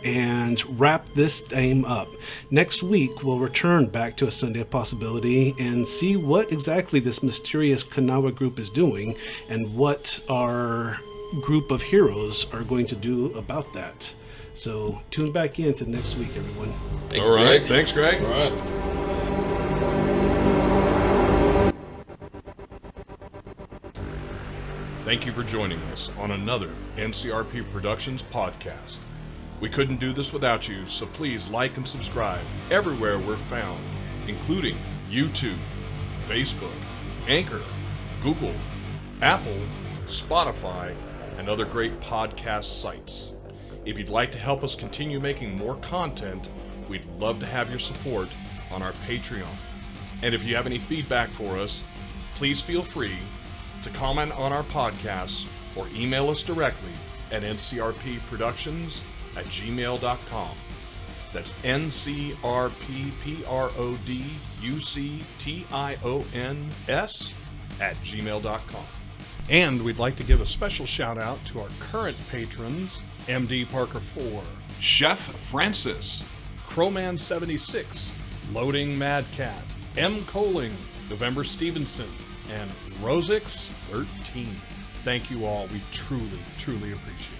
and wrap this game up. Next week, we'll return back to A Sunday of Possibility and see what exactly this mysterious Kanawa group is doing and what our group of heroes are going to do about that. So tune back in to next week, everyone. All right. Thanks, Greg. All right. Thank you for joining us on another NCRP Productions podcast. We couldn't do this without you, so please like and subscribe everywhere we're found, including YouTube, Facebook, Anchor, Google, Apple, Spotify, and other great podcast sites. If you'd like to help us continue making more content, we'd love to have your support on our Patreon. And if you have any feedback for us, please feel free to comment on our podcasts or email us directly at ncrpproductions@gmail.com. That's ncrpproductions@gmail.com. And we'd like to give a special shout out to our current patrons, MD Parker 4, Chef Francis, Crowman 76, Loading Mad Cat, M. Coling, November Stevenson, and Rosix 13. Thank you all. We truly, truly appreciate it.